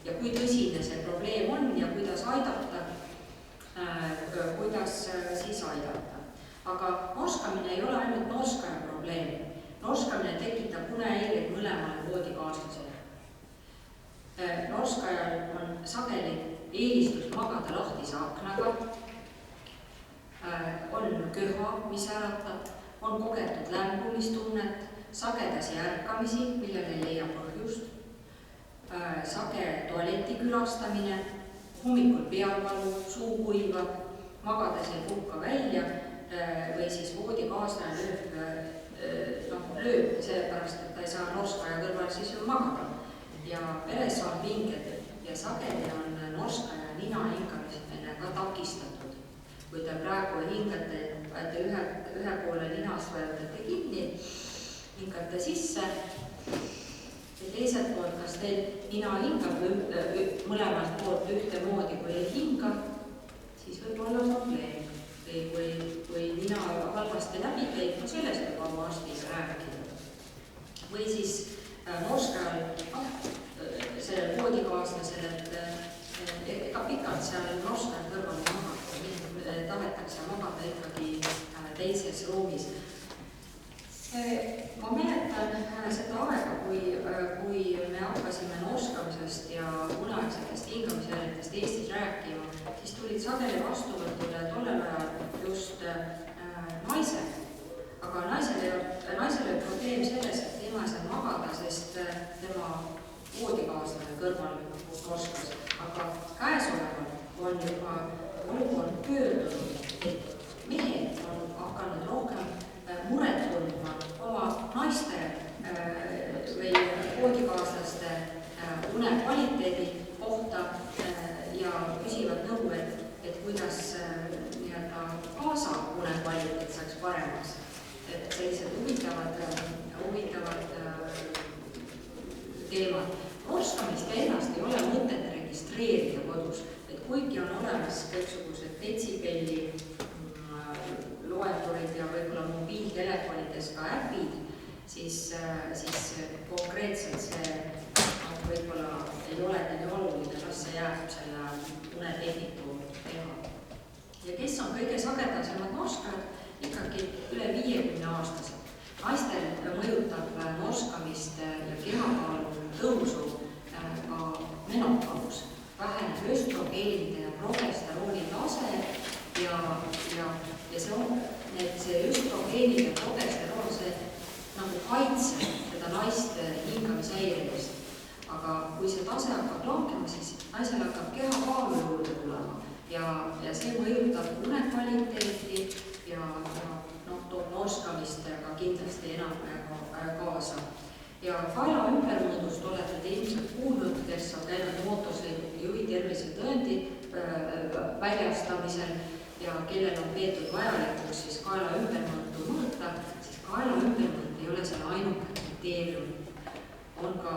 Ja kui tõsine see probleem on ja kuidas aidata, kuidas siis aidata. Aga norskamine ei ole ainult norskaja probleem. Norskamine tekitab unehäireid mõlemale voodikaaslasele. Norskajal on sageli eelistus magada lahtise aknaga, on köha, mis äratab, on kogetud lämbumistunnet, sagedasi ärkamisi, millel ei leia põhjust, sage tualeti külastamine, hommikul peavalu, suu kuivab, magades ei puhka välja või siis voodikaaslane lööb, sellepärast, et ta ei saa norskaja kõrval siis ju magada. Ja peres on pinged ja sageli on norskaja nina hingamine ka takistatud. Kui te praegu hingate, et ühe poole ninast vajutate kinni, hingate sisse ja teiselt poolt, kas teil nina hingab mõlemalt poolt ühtemoodi, kui ei hinga, siis võib olla probleem. Või nina halvasti läbi käib, sellest juba oma arstiga rääkida. Või siis norskajal sellel voodikaaslasel, et ega pikalt seal norskajal kõrval magata, tahetakse magada ikkagi teises ruumis. Ma mäletan seda aega, kui me hakkasime norskamisest ja uneaegsetest hingamisjärjestest Eestis rääkima, siis tulid sageli vastuvõtule tollel ajal just naised. Aga naisel oli probleem selles, et tema ei saa magada, sest tema voodikaaslane kõrval norskas. Aga käesoleval on juba olukord pöördunud, et mehed on hakanud rohkem muret tundma oma naiste või voodikaaslaste une kvaliteedi kohta ja küsivad nõu, et kuidas kaasa une kvaliteet saaks paremaks. Et sellised huvitavad teemad. Norskamist ennast ei ole mõtet registreerida kodus, et kuigi on olemas kõiksugused detsibelli loendurid ja võib-olla mobiiltelefonides ka äpid, siis konkreetselt see võib-olla ei ole nii oluline, kas see jääb selle unetehniku teha. Ja kes on kõige sagedasemad norskajad? Ikkagi üle 50-aastased. Naistel mõjutab norskamist ja kehakaalu tõusu ka menopaus. Väheneb östrogeenide ja progesterooni tase ja see östrogeenid ja progesteroon, see nagu kaitseb seda naiste hingamishäiredest. Aga kui see tase hakkab langema, siis naisel hakkab kehakaalu juurde tulema ja see mõjutab unekvaliteeti ja toob norskamist ka kindlasti enam kaasa. Ja kaela ümbermõõdust olete te ilmselt kuulnud, kes on käinud mootorsõiduki juhi tervisetõendi väljastamisel ja kellel on peetud vajalikuks siis kaela ümbermõõtu mõõta, siis kaela ümbermõõt ei ole selle ainuke kriteerium. On ka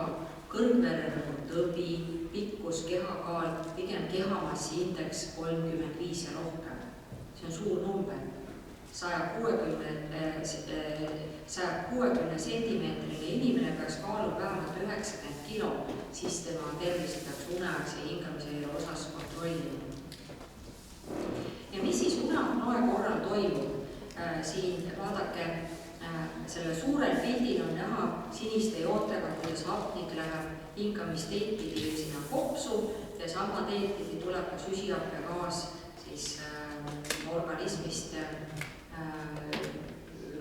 kõrgvererõhu tõbi, pikkus, kehakaal, pigem kehamassi indeks 35 ja rohkem. See on suur number. 160 sentimeetrile inimene peaks kaaluma vähemalt 90 kilo, siis tema tervist peaks uneaegse hingamisele osas kontrollima. Ja mis siis uneapnoe korral toimub? Siin vaadake, selle suurel pildil on näha siniste jootega, kuidas hapnik läheb hingamisteedpidi sinna kopsu ja sama teedpidi tuleb ka süsihappegaas siis organismist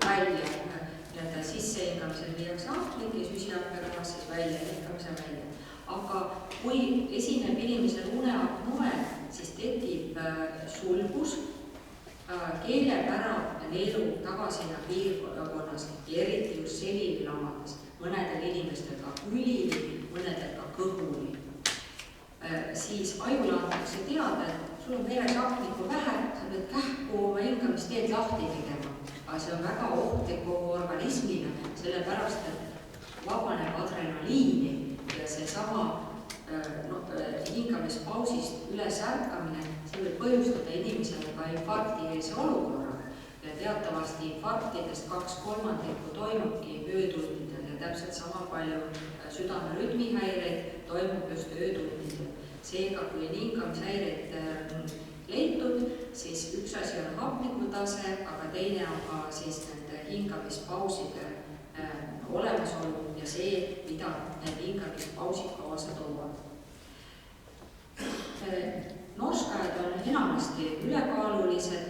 välja. Sissehingamisel viiakse hapnik ja süsihappegaas siis välja, hingamisel välja. Aga kui esineb inimesel uneapnoe, siis tekib sulgus, keelepära ja neelu tagasinna piirkonnas ja eriti just selililamades, mõnedel inimestel ka külili, mõnedel ka kõhuli. Siis ajule antakse teada, et sul on veres hapnikku vähe, sa pead kähku oma hingamisteed lahti tegema. Aga see on väga ohtlik kogu organismile, sellepärast, et vabaneb adrenaliini ja seesama hingamispausist üles ärkamine, see võib põhjustada inimesele ka infarktieelse olukorra. Ja teatavasti infarktidest 2/3 toimubki öötundidel ja täpselt sama palju südame rütmihäireid toimub just öötundidel. Seega, kui hingamishäireid leitud, siis üks asi on hapnikutase, aga teine on ka siis nende hingamispauside olemasolu ja see, mida need hingamispausid kaasa toovad. Norskajad on enamasti ülekaalulised.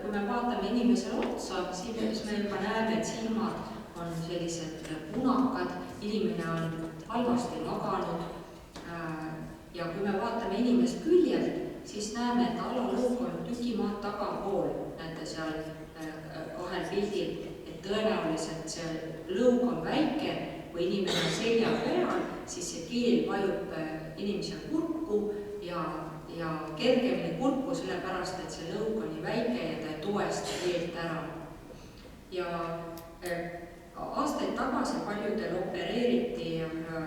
Kui me vaatame inimesele otsa, siis me juba näeme, et silmad on sellised punakad, inimene on halvasti maganud ja kui me vaatame inimest küljelt, siis näeme, et alalõug on tükimaad tagapool, näete seal kahel pildil, et tõenäoliselt see lõug on väike, kui inimene on selja peal, siis see kiil vajub inimesel kurku ja kergemini kurku, sellepärast, et see lõug on nii väike ja ta ei toesta keelt ära. Ja aastaid tagasi paljudel opereeriti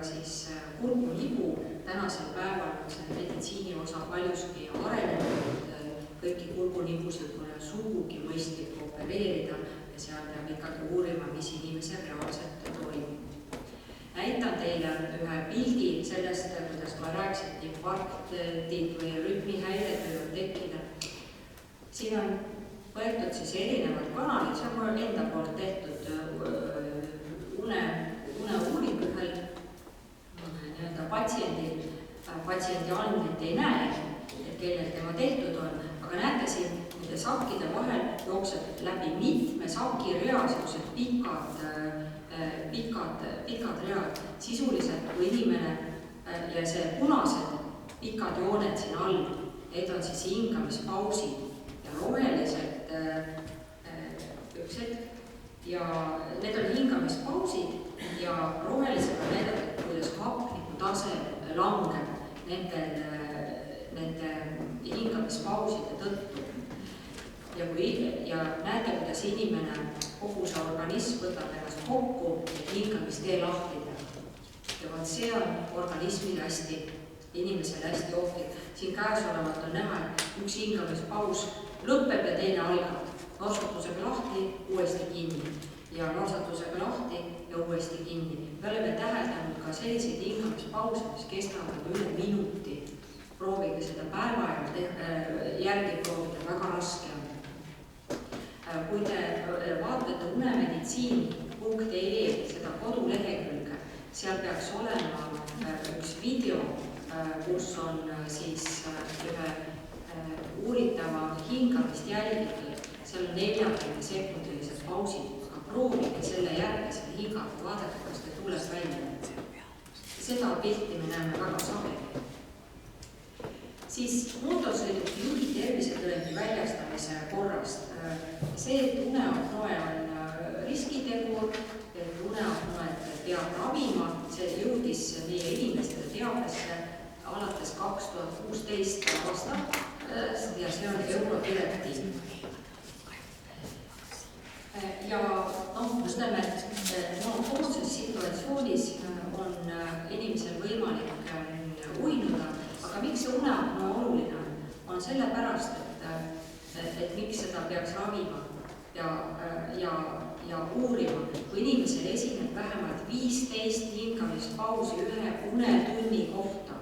siis kurkunibu, tänasel päeval on see meditsiini osa paljuski arenenud, kõiki kurkunibusid pole sugugi mõistlik opereerida ja seal peab ikkagi uurima, mis inimesel reaalselt toimub. Näitan teile ühe pildi sellest, kuidas ma rääkisin, et infarktid või rütmihäired võivad tekkida. Siin on võetud siis erinevad kanalid, see on mul enda poolt tehtud uneuuring ühel nii-öelda patsiendi andmeid ei näe, et kellel tema tehtud on, aga näete siin, nende sakkide vahel jookseb läbi mitme sakirea sellised pikad read, sisuliselt kui inimene ja see punased pikad jooned siin all, need on siis hingamispausid ja rohelised üks hetk ja need on hingamispausid ja rohelisega näidatud, kuidas hapniku tase langeb nende hingamispauside tõttu. Ja näete, kuidas inimene, kogu see organism võtab ennast kokku, et hingamistee lahti teha. Ja vaat see on organismile inimesele hästi ohtlik. Siin käesolevalt on näha, et üks hingamispaus lõpeb ja teine algab. Norsatusega lahti, uuesti kinni. Ja norsatusega lahti ja uuesti kinni. Me oleme täheldanud ka selliseid hingamispause, mis kestavad üle minuti. Proovige seda päeva järgi proovida, väga raske on. Kui te vaatate unemeditsiin.ee seda kodulehekülge, seal peaks olema üks video, kus on siis ühe uuritava hingamist jälgitud. Seal on 40-sekundilised pausid, aga proovige selle järgi selle hingata, vaadake, kas te tuleb välja. Seda pilti me näeme väga sageli. Siis mootorsõiduki juhi tervisetõendi väljastamise korrast. See, et uneapnoe on riskitegur, et uneapnoed peab ravima, see jõudis meie inimeste teabesse alates 2016 aastal ja see on eurodirektiiv. Ja just nimelt monopoolses situatsioonis on inimesel võimalik uinuda, aga miks see uneapnoe oluline on sellepärast, et miks seda peaks ravima ja uurima. Kui inimesel esineb vähemalt 15 hingamispausi ühe unetunni kohta,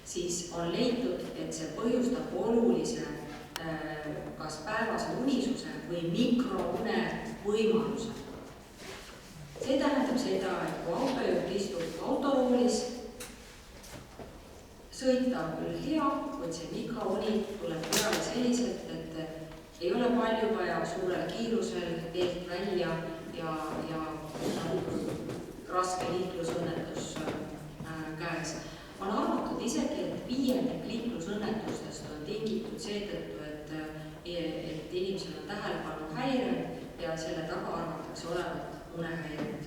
siis on leitud, et see põhjustab olulise kas päevase unisuse või mikroune võimaluse. See tähendab seda, et kui autojuht istub autoroolis, sõita on küll hea, kuid see mikrouni tuleb peale selliselt, et ei ole palju vaja suurel kiirusel teelt välja ja raske liiklusõnnetus käes. On arvatud isegi, et 5% liiklusõnnetustest on tingitud seetõttu, et inimesel on tähelepanu häire ja selle taga arvatakse olevat unehäired.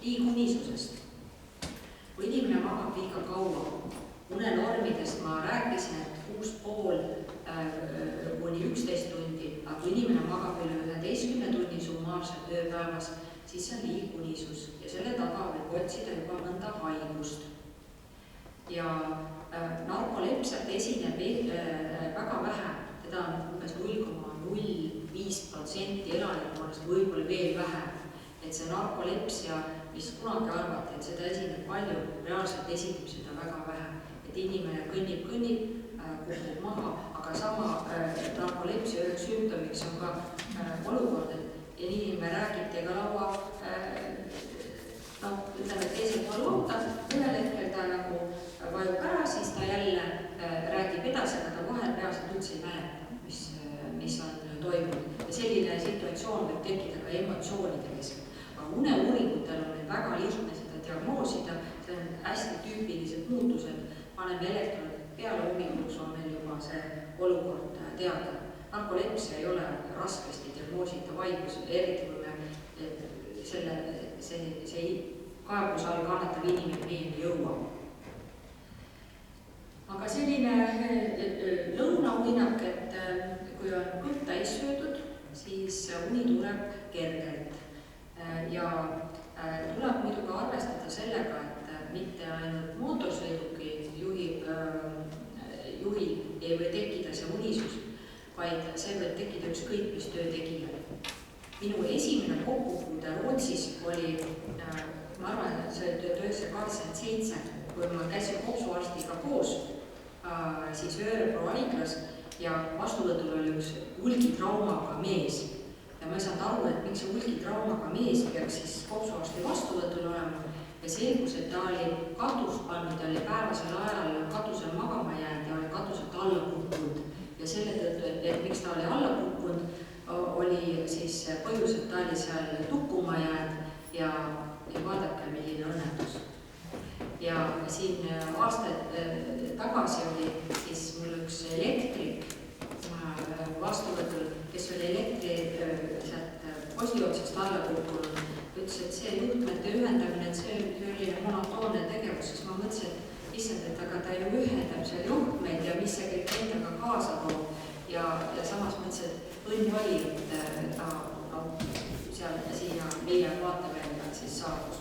Liigunisusest. Kui inimene magab liiga kaua, unenormidest ma rääkisin, et 6,5 kuni 11 tundi, aga kui inimene magab üle 11 tunni summaarselt ööpäevas, siis see on liigunisus ja selle taga võib otsida juba mõnda haigust. Ja narkolepsiat esineb väga vähe, teda on umbes 0,05% elanikkonnast, võib-olla veel vähem. Et see narkolepsia, mis kunagi arvati, et seda esineb palju, reaalselt esineb seda väga vähe. Et inimene kõnnib, kukub maha, aga sama narkolepsia üheks sümptomiks on ka olukord, et inimene räägib teiega laua, ütleme teisel pool lauda, ühel hetkel ta nagu vajub ära, siis ta jälle räägib edasi, aga ta vahel peast üldse ei mäleta, mis on toimunud. Ja selline situatsioon võib tekkida ka emotsioonide keskelt. Aga uneuuringutel on meil väga lihtne seda diagnoosida, see on hästi tüüpilised muutused, paneme elektronid peale, hommikuks on meil juba see olukord teada. Narkolepsia ei ole raskesti diagnoositav haigus, eriti kui me see kaebuse all kannatav inimene meieni jõuab. Aga selline lõunauinak, et kui on kõht täis söödud, siis uni tuleb kergelt. Ja tuleb muidugi arvestada sellega, et mitte ainult mootorsõiduki juhil ei või tekkida see unisus, vaid see võib tekkida ükskõik mis töötegijal. Minu esimene kokkupuude Rootsis oli, ma arvan, et see 1987, kui ma käisin kopsuarstiga koos, siis Örebro haiglas ja vastuvõtul oli üks hulgitraumaga mees. Ja ma ei saanud aru, et miks see hulgitraumaga mees peaks siis kopsuarsti vastuvõtul olema. Ja selgus, et ta oli katust pannud, ta oli päevasel ajal katusel magama jäänud ja oli katuselt alla kukkunud. Ja selle tõttu, et miks ta oli alla kukkunud, oli siis põhjus, et ta oli seal tukkuma jäänud ja vaadake, milline õnnetus. Ja siin aastaid tagasi oli siis mul üks elektrik vastuvõtul, kes oli elektri sealt posti otsast alla kukkunud, ütles, et see juhtmete ühendamine, et see oli monotoonne tegevus, siis ma mõtlesin, et issand, et aga ta ju ühendab seal juhtmeid ja mis see kõik endaga kaasa toob. Ja samas mõtlesin, et õnn oli, et ta seal siia meie vaatevälja siis saabus.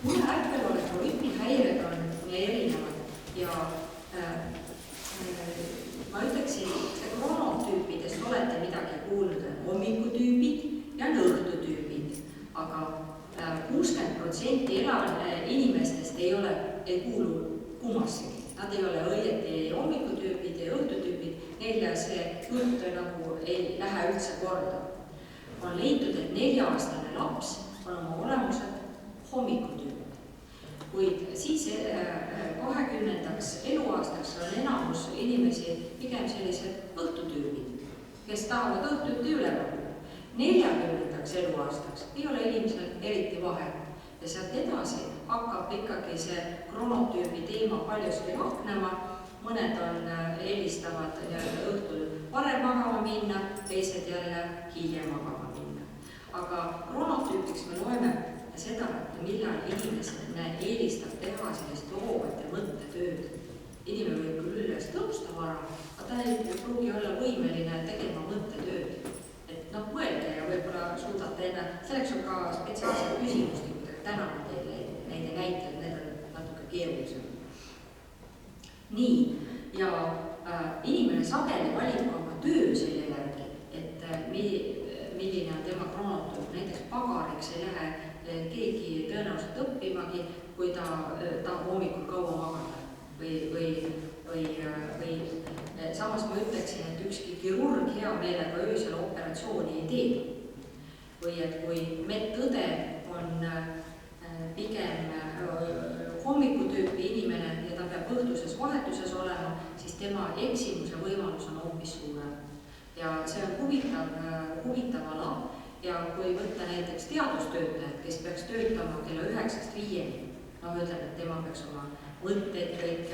Mune ärkveloleku rütmihäired on erinevad ja ma ütleksin, et kronotüüpidest olete midagi kuulnud, hommikutüübid ja õhtutüübid, aga 60% inimestest ei kuulu kummassegi. Nad ei ole õieti hommikutüübid ja õhtutüübid, neile see jutt nagu ei lähe üldse korda. On leitud, et 4-aastane laps on oma olemuselt hommikutüüp. Kuid siis 20. eluaastaks on enamus inimesi pigem sellised õhtutüübid, kes tahavad õhtuti üle panna. 40. eluaastaks ei ole inimesel eriti vahe. Ja sealt edasi hakkab ikkagi see kronotüübi teema paljuski lahknema. Mõned eelistavad õhtul varem magama minna, teised jälle hiljem magama minna. Aga kronotüüpiks me loeme seda, et millal inimesele eelistab teha sellist loovat ja mõttetööd. Inimene võib küll üles tõusta vara, aga ta ei pruugi olla võimeline tegema mõttetööd. Et mõelge ja võib-olla suudate enne. Selleks on ka spetsiaalsed küsimuslikud, et täna ma teile neid näiteid, need on natuke keerulised. Nii, ja inimene sageli valib oma töö selle järgi, et milline on tema kronotüüp. Näiteks pagariks ei lähe keegi tõenäoliselt õppimagi, kui ta hommikul kaua magada. Või samas ma ütleksin, et ükski kirurg hea meelega öösel operatsiooni ei tee. Või et kui medõde on pigem hommikutüüpi inimene ja ta peab õhtuses vahetuses olema, siis tema eksimuse võimalus on hoopis suurem. Ja see on huvitav ala. Ja kui võtta näiteks teadustöötajad, kes peaks töötama kella 9-st 5-ni, ütleme, et tema peaks oma mõtteid, kõik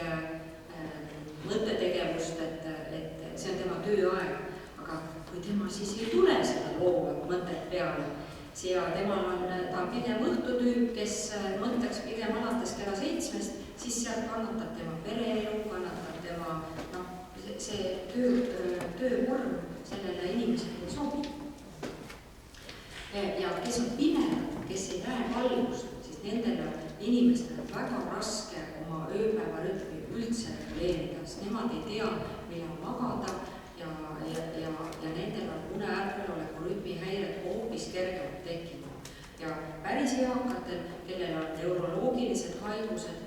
mõttetegevust, et see on tema tööaeg. Aga kui tema siis ei tule seda loovat mõtet peale, ja ta on pigem õhtutüüp, kes mõtleks pigem alates kella 7-st, siis sealt kannatab tema pereelu, kannatab tema, see töövorm sellele inimesele ei sobi. Ja kes on pimedad, kes ei näe valgust, siis nendele inimestele on väga raske oma ööpäevarütmi üldse reguleerida, sest nemad ei tea, millal magada ja nendel on une ärkveloleku rütmihäired hoopis kergemalt tekkinud. Ja päris eakatel, kellel on neuroloogilised haigused,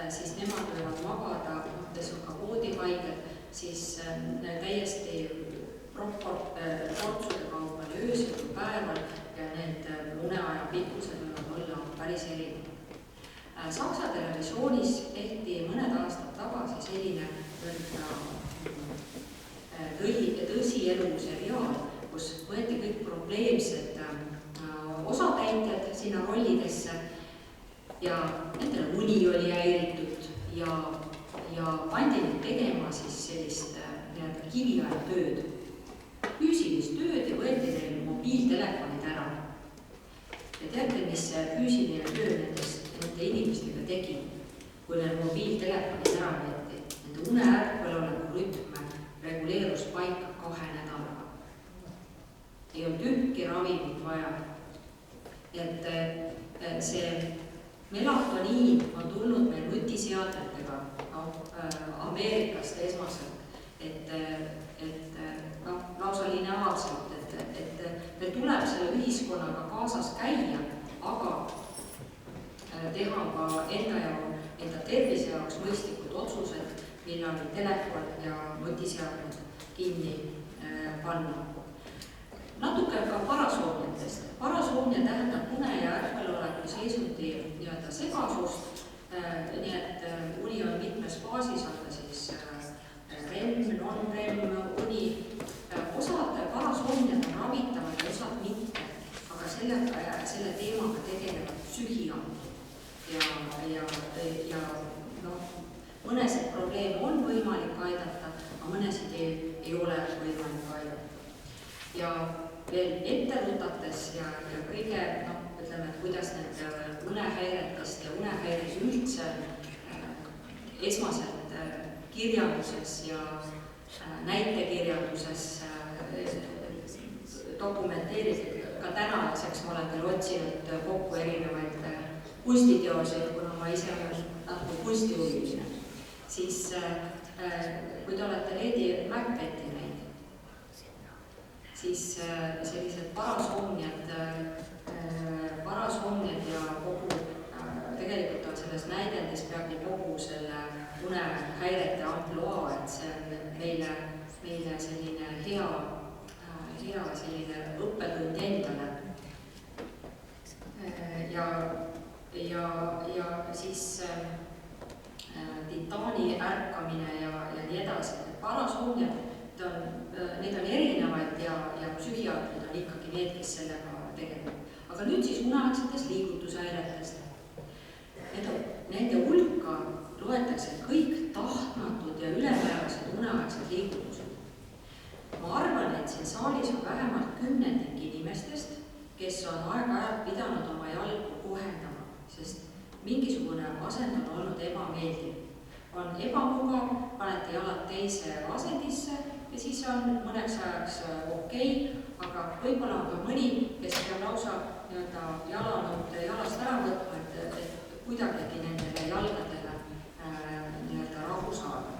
siis nemad võivad magada, kes on ka voodihaiged, siis täiesti portsude kaupa nii öösel kui päeval ja need uneaja pikkused võivad olla päris erinevad. Saksa televisioonis tehti mõned aastad tagasi selline tõsielu seriaal, kus võeti kõik probleemsed osatäitjad sinna rollidesse ja nendele uni oli häiritud ja pandi neid tegema siis sellist kiviaja tööd. Füüsilist tööd ja võeti neil mobiiltelefonid ära. Ja teate, mis see füüsiline töö nende inimestega tegi, kui neil mobiiltelefonid ära võeti? Nende une ärkveloleku rütme reguleerus paika 2 nädalaga. Ei olnud ühtki ravimit vaja. Et see melatoniin on tulnud meil nutiseadmetega Ameerikast esmaselt, et lausa lineaarselt, et meil tuleb selle ühiskonnaga kaasas käia, aga teha ka enda tervise jaoks mõistlikud otsused millal telefon ja nutiseadmed kinni panna. Natuke ka parasoomnetest. Parasoomnia tähendab une- ja ärkveloleku seisundi nii-öelda segasust, nii et uni on mitmes faasis, on ta siis REM, non-REM, uni. Osad parasoomniad on ravitavad ja osad mitte, aga selle teemaga tegelevad psühhiaatrid ja mõnesid probleeme on võimalik aidata, aga mõnesid ei ole võimalik aidata. Ja veel ette rutates ja kõige, ütleme, et kuidas need unehäiretest ja unehäired üldse esmaselt kirjanduses ja näitekirjanduses dokumenteeritud. Ka tänaseks ma olen veel otsinud kokku erinevaid kunstiteoseid, kuna ma ise olen kunstihuviline. Siis kui te olete Lady Macbethi näinud, siis sellised parasoomniad ja kogu, tegelikult on selles näidendis peaaegu kogu selle unehäirete ampluaa, et see on meile selline hea selline õppetund endale. Ja siis titaani ärkamine ja nii edasi. Parasoomniad, need on erinevaid ja psühhiaatrid on ikkagi need, kes sellega tegelevad. Aga nüüd siis uneaegsetest liigutushäiretest. Nende hulka loetakse kõik tahtmatud ja ülemäärased uneaegsed liigutused. Ma arvan, et siin saalis on vähemalt 10 inimestest, kes on aeg-ajalt pidanud oma jalgu kohendama, sest mingisugune asend on olnud ebameeldiv. On ebamugav, panete jalad teise asendisse ja siis on mõneks ajaks okei, aga võib-olla on ka mõni, kes peab lausa jalanud jalast ära võtma, et kuidagigi nendele jalgadele rahu saada.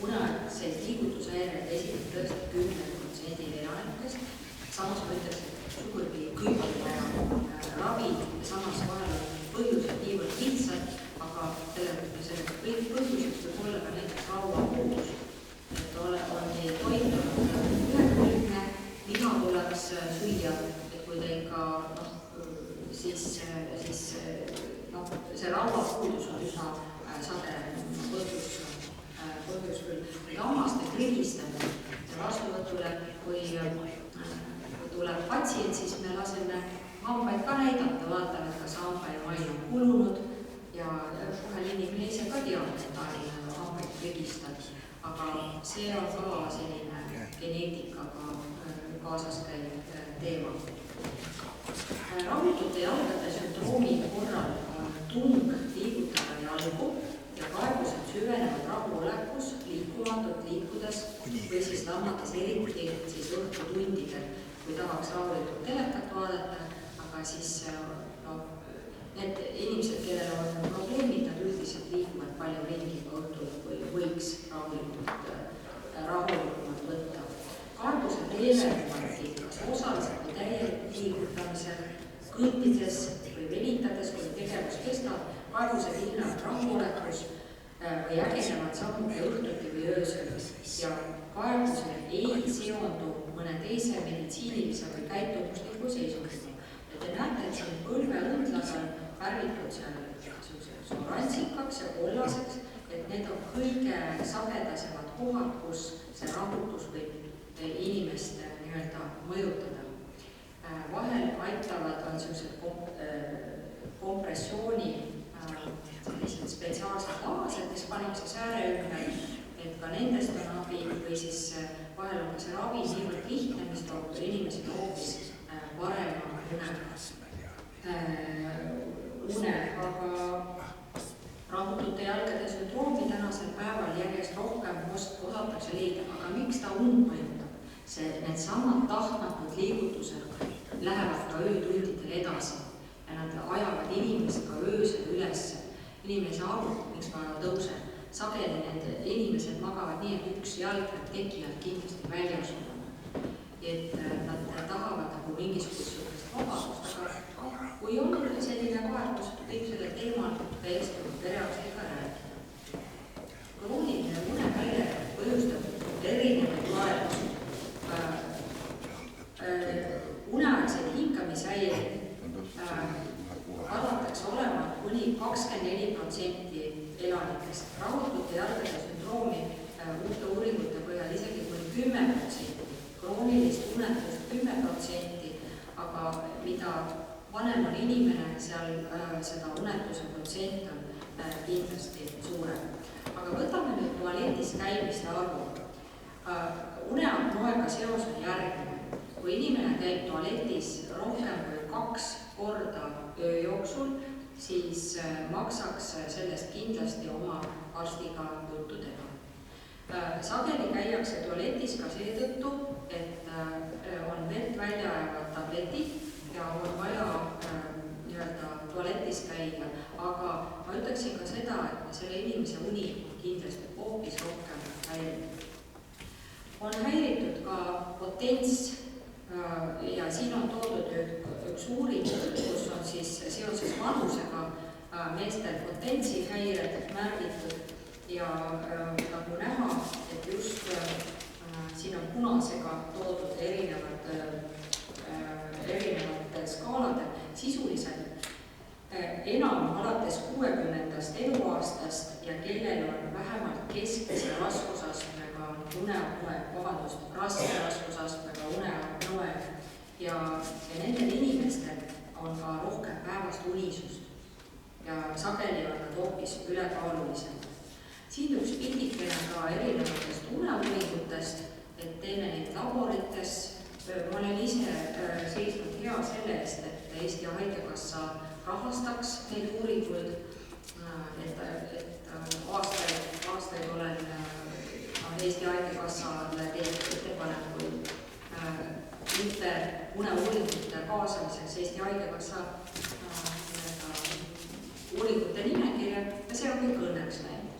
Uneaegseid liigutushäireid esineb tõesti 10% elanikest, samas ma ütleks, et sugugi kõik on vaja ravi ja samas vahel on põhjused niivõrd lihtsad, aga selle kõik põhjused võib olla ka näiteks rauapuudus. Et on teie toitunud ühekülgne, liha tuleks süüa, et kui te ikka siis see rauapuudus on üsna sage põhjus küll. Hammaste krigistamine vastuvõtule, kui tuleb patsient, siis me laseme hambaid ka näidata, vaatame, kas hambamail on kulunud ja vahel inimene ise ka teab, et ta on hambaid krigistab, aga see on ka selline geneetikaga kaasas käiv teema. Rahutute jalgade sündroomi korral on tung liigutada jalgu ja kaebused süvenevad rahuolekus, liikumatult liikudes või siis lammates eriti siis õhtutundidel, kui tahaks rahulikult telekat vaadata, aga siis need inimesed, kellel on probleemid, nad üldiselt liiguvad palju ringi õhtul või võiks rahulikumalt võtta. Kaebused leevendavadki kas osaliselt või täielikult liigutamisel, kõndides või venitades, kui tegevus kestab, kaebused ilmnevad rahuolekus või ägenevad samuti õhtuti või öösel ja kaebused ei seondu mõne teise meditsiinilise või käitumusliku seisundi. Ja te näete, et siin põlveõndlad on värvitud seal oransikaks ja kollaseks, et need on kõige sagedasemad kohad, kus see rahutus võib inimest nii-öelda mõjutada. Vahel aitavad on sellised kompressiooni sellised spetsiaalsed laased, mis pannakse sääre ümber, et ka nendest on abi või siis vahel on ka see ravi niivõrd lihtne, mis toob inimesed hoopis parema une, aga rahutute jalgade sündroomi tänasel päeval järjest rohkem osatakse leida, aga miks ta und mõjutab? Need samad tahtmatud liigutused lähevad ka öötundidel edasi ja nad ajavad inimest ka öösel ülesse. Inimene saab, miks ma tõusen. Sageli need inimesed magavad nii, et üks jalg nad tekijalt kindlasti väljas olema. Et nad tahavad nagu mingisugust vabadust, aga kui on selline kaebus, võib selle teemal täiesti perearstiga rääkida. 4% elanikest. Rahutute jalgade sündroomi uute uuringute põhjal isegi kuni 10%, kroonilist unetust 10%, aga mida vanem on inimene, seal seda unetuse protsent on kindlasti suurem. Aga võtame nüüd tualetis käimiste arvu. Uneapnoega seos on järgmine. Kui inimene käib tualetis rohkem kui 2 korda öö jooksul, siis maksaks sellest kindlasti oma arstiga juttu teha. Sageli käiakse tualetis ka seetõttu, et on vett välja ajavad tabletid ja on vaja tualetis käia, aga ma ütleksin ka seda, et selle inimese uni on kindlasti hoopis rohkem häiritud. On häiritud ka potents ja siin on toodud üks uuring, kus on siis seoses vanusega meestel potentsihäired märgitud ja nagu näha, et just siin on punasega toodud erinevatel skaaladel sisuliselt enam alates 60. eluaastast ja kellel on vähemalt keskmise raskusastmega raske raskusastmega uneapnoe ja nendel inimestel on ka rohkem päevast unisust ja sageli on nad hoopis ülekaalulised. Siin üks pildikene ka erinevatest uneuuringutest, et teeme neid laborites. Ma olen ise seisnud hea selle eest, et Eesti Haigekassa rahastaks neid uuringuid, et aastaid olen Eesti Haigekassale teinud ettepanekuid uneuuringute kaasamiseks Eesti Haigekassa uuringute nimekirja ja see on kõik õnneks läinud.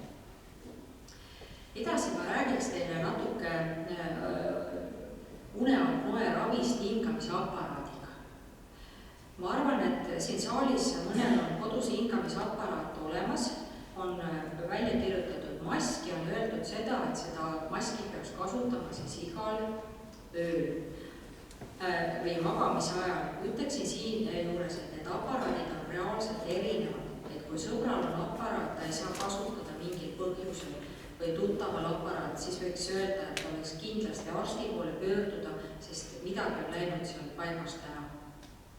Edasi ma räägiks teile natuke uneapnoe ravist hingamise aparaadiga. Ma arvan, et siin saalis mõnel on kodus hingamise aparaat olemas, on välja kirjutatud mask ja on öeldud seda, et seda maski peaks kasutama siis igal ööl või magamise ajal. Ütleksin siin juures, et need aparaadid on reaalselt erinevad, et kui sõbral on aparaat, ta ei saa kasutada mingil põhjusel või tuttaval aparaat, siis võiks öelda, et oleks kindlasti arsti poole pöörduda, sest midagi on läinud seal paigast ära.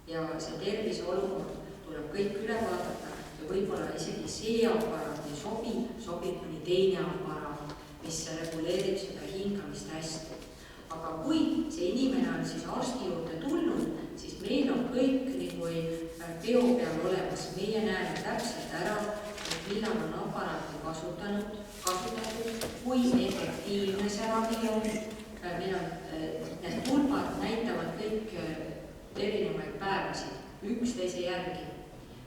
Ja see tervise olukord tuleb kõik üle vaadata ja võib-olla isegi see aparaat ei sobib mõni teine aparaat, mis reguleerib seda hingamist hästi. Aga kui see inimene on siis arsti juurde tulnud, siis meil on kõik nagu peo peal olemas. Meie näeme täpselt ära, et millal on aparaati kasutatud, kui efektiivne see ravi on. Meil on need tulbad näitavad kõik erinevaid päevasid, üksteise järgi.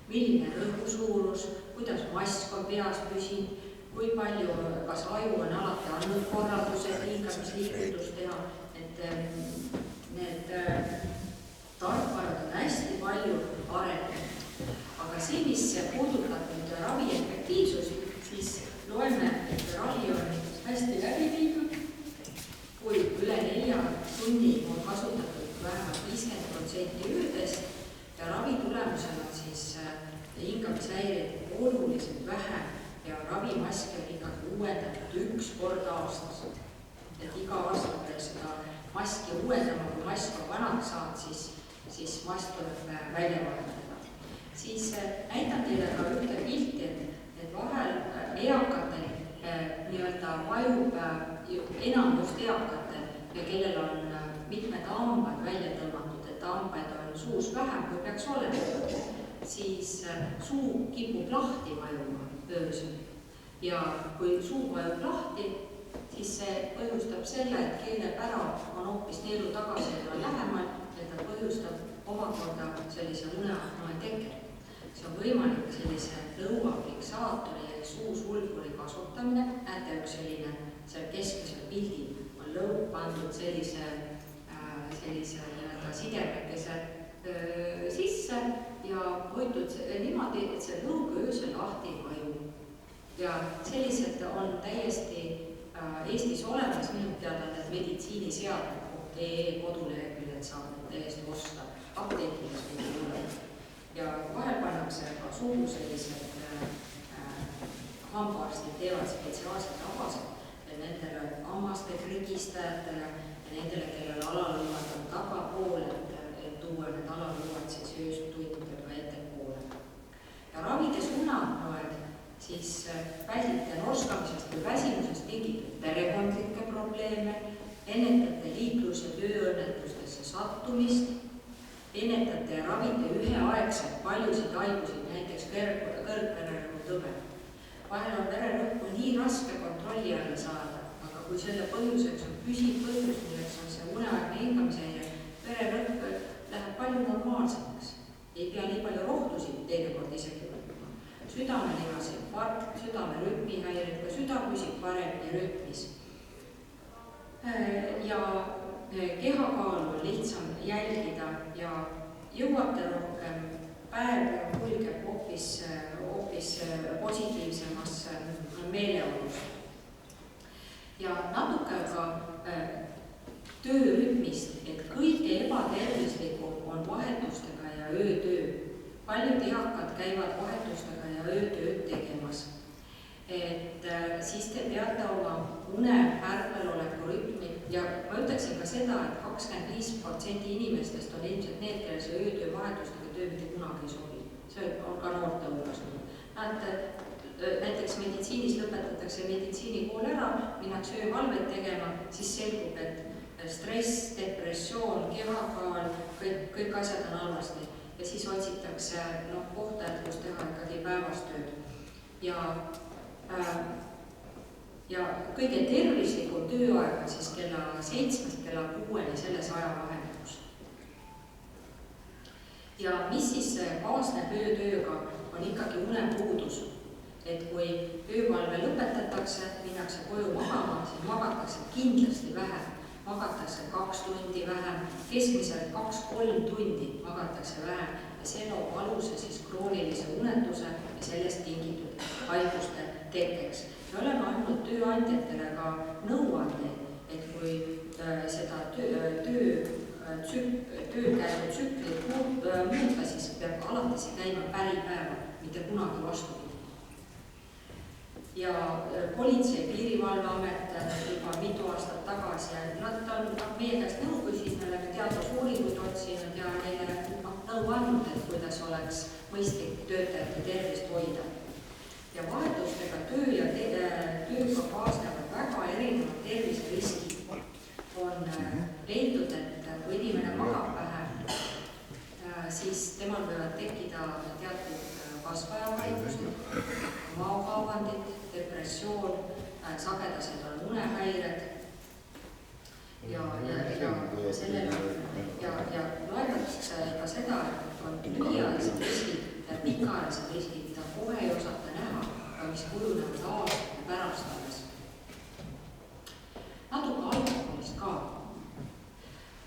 Milline rõhusuurus, kuidas mask on peas püsinud, kui palju, kas aju on alati andnud korraldused hingamisliigutust teha, et need tarkvarad on hästi palju arenenud. Aga see, mis puudutab nüüd ravi efektiivsust, siis loeme, et ravi on hästi läbi viidud, kui üle 4 tunni on kasutatud vähemalt 50% öödest ja ravi tulemusel on siis hingamishäireid oluliselt vähem ja ravimaski on ikkagi uuendatud 1 kord aastas. Et iga aasta peale seda maski uuendama, kui mask on vanaks saanud, siis mask tuleb välja vahetada. Siis näitan teile ka ühte pilti, et vahel eakatel vajub enam just eakatel ja kellel on mitmed hambad välja tõmmatud, et hambaid on suus vähem, kui peaks olema, siis suu kipub lahti vajuma öösel. Ja kui suu vajub lahti, siis see põhjustab selle, et keelepära on hoopis neelu tagasi lähemal, et ta põhjustab omakorda sellise uneapnoe tekke. See on võimalik sellise lõuafiksaatori ehk suusulguri kasutamine. Näete, üks selline seal keskmisel pildil on lõug pandud sellise sidemekese sisse ja hoitud niimoodi, et see lõug öösel lahti ei vaju. Ja sellised on täiesti Eestis olemas, minu teada need meditsiiniseadmed.ee koduleheküljed saab need täiesti osta apteekides või kuule. Ja vahel pannakse ka suu sellised hambaarstid teevad spetsiaalsed rabased nendele hammaste krigistajatele ja nendele, kellel alalõuad on tagapool, et tuua need alalõuad siis ööst tundidega ettepoole. Ja ravide suunanoed siis väldite norskamisest või väsimusest tingitud perekondlikke probleeme, ennetate liiklus- ja tööõnnetustesse sattumist, ennetate ja ravite üheaegselt paljusid haigusid, näiteks kõrgvererõhutõve. Vahel on vererõhku nii raske kontrolli alla saada, aga kui selle põhjuseks on püsiv põhjus, milleks on see uneaegne hingamisehäire, vererõhk läheb palju normaalsemaks. Ei pea nii palju rohtusid teinekord isegi võtma. Südamelihas infarkt, südamerütmihäired, ka süda püsib paremini rütmis. Ja kehakaalu on lihtsam jälgida ja jõuate rohkem, päev kulgeb hoopis positiivsemas meeleolus. Ja natuke ka töörütmist, et kõige ebatervislikum on vahetustega ja öötöö. Paljud eakad käivad vahetustega ja öötööd tegemas. Et siis te peate oma une ärkveloleku rütmi ja ma ütleksin ka seda, et 25% inimestest on ilmselt need, kelle see öötöö vahetustega töö mitte kunagi ei sobi. See on ka noorte hulgas. Näiteks meditsiinis lõpetatakse meditsiinikool ära, minnakse öövalvet tegema, siis selgub, et stress, depressioon, kehakaal, kõik asjad on halvasti. Ja siis otsitakse kohta, kus teha ikkagi päevastööd. Ja kõige tervislikum tööaeg on siis kella 7 kella 6 selles ajavahemikus. Ja mis siis kaasneb öötööga, on ikkagi unepuudus. Et kui öövalve lõpetatakse, minnakse koju magama, siis magatakse kindlasti vähem. Magatakse 2 tundi vähem, keskmiselt 2-3 tundi magatakse vähem ja see loob aluse siis kroonilise unetuse ja sellest tingitud haiguste tekkeks. Me oleme andnud tööandjatele ka nõuandeid, et kui seda töökäigu tsüklit muuta, siis peab alati käima päripäeva, mitte kunagi vastupidi. Ja politsei piirivalveamet juba mitu aastat tagasi ja nad on meie käest nõu küsinud, me oleme teadusuuringuid otsinud ja neile nõu andnud, et kuidas oleks mõistlik töötajate tervist hoida. Ja vahetustega töö ja tööga kaasnevad väga erinevad terviseriskid. On leidnud, et kui inimene magab vähem, siis temal võivad tekkida teatud kasvajavaidlused, maokaavandid, depressioon, sagedased on unehäired ja loetakse ka seda, et on lühiajalised riskid ja pikaajalised riskid, mida kohe ei osata näha, mis kujunevad aastate pärast alles. Natuke alkoholist ka.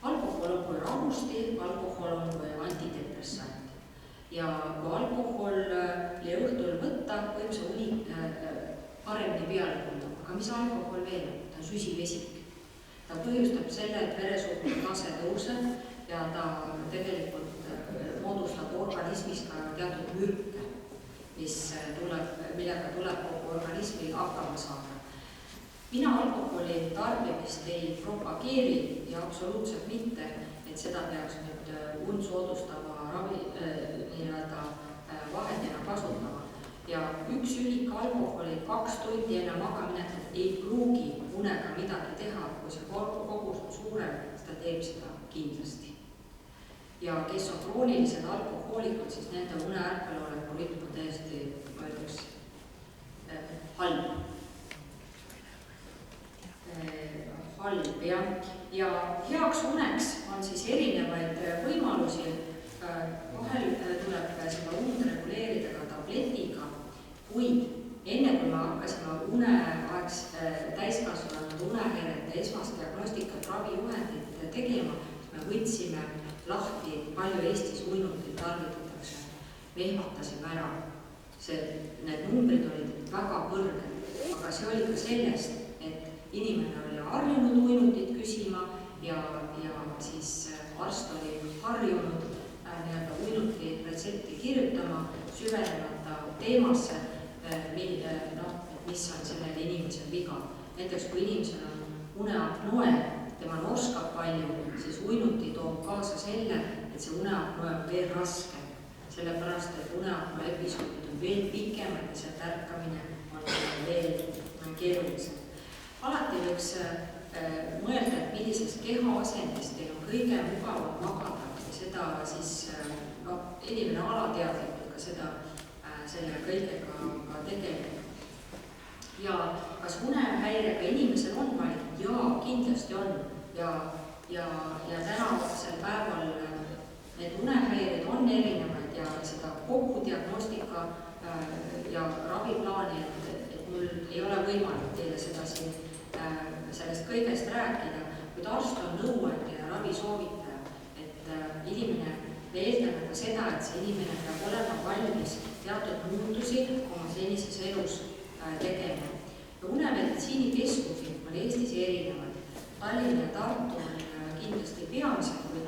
Alkohol on kui rahusti, alkohol on kui antidepressant. Ja kui alkoholi õhtul võtta, võib see uni paremini peale tulla. Aga mis alkohol veel on? Ta on süsivesik. Ta põhjustab selle, et veresuhkru tase tõuseb ja ta tegelikult moodustab organismis ka teatud mürke, millega tuleb kogu organismil hakkama saada. Mina alkoholi tarbimist ei propageeri ja absoluutselt mitte, et seda peaks nüüd und soodustava vahendina kasutama. Ja üks ühik alkoholi 2 tundi enne magaminetet ei pruugi unega midagi teha, kui see kogus on suurem, seda teeb seda kindlasti. Ja kes on kroonilised alkohoolikud, siis nende uneärkveloleku rütm on täiesti, ma ütleks, halb. Halb, jah. Ja heaks uneks on siis erinevaid võimalusi. Vahel tuleb seda und reguleerida ka tabletiga, kuid enne kui me hakkasime täiskasvanud unehäirete esmast diagnostikat ravijuhendit tegema, me võtsime lahti, palju Eestis uinutid tarvitatakse. Me ehmatasime ära. Need numbrid olid väga kõrged, aga see oli ka sellest, et inimene oli harjunud uinutit küsima ja siis arst oli harjunud uinuti retsepti kirjutama, süvenemata teemasse, mis on sellel inimesel viga. Näiteks kui inimesel on uneapnoe, tema norskab palju, siis uinuti toob kaasa selle, et see uneapnoe on veel raskem, sellepärast et uneapnoe episoodid on veel pikemad ja sealt ärkamine on veel keerulisem. Alati võiks mõelda, et millises kehaasendis teil on kõige mugavam magada ja seda siis inimene alateadlikult ka seda selle kõigega ka tegeleda. Ja kas unehäirega inimesel on valik? Jaa, kindlasti on. Ja tänasel päeval need unehäired on erinevad ja seda kogu diagnostika ja raviplaani, et mul ei ole võimalik teile seda siin sellest kõigest rääkida, kuid arst on nõuandja ja ravisoovitaja, et inimene eeldame ka seda, et see inimene peab olema valmis teatud muutusi oma senises elus tegema. Ja unemeditsiinikeskusi on Eestis erinevad. Tallinn ja Tartu on kindlasti peamised, kuid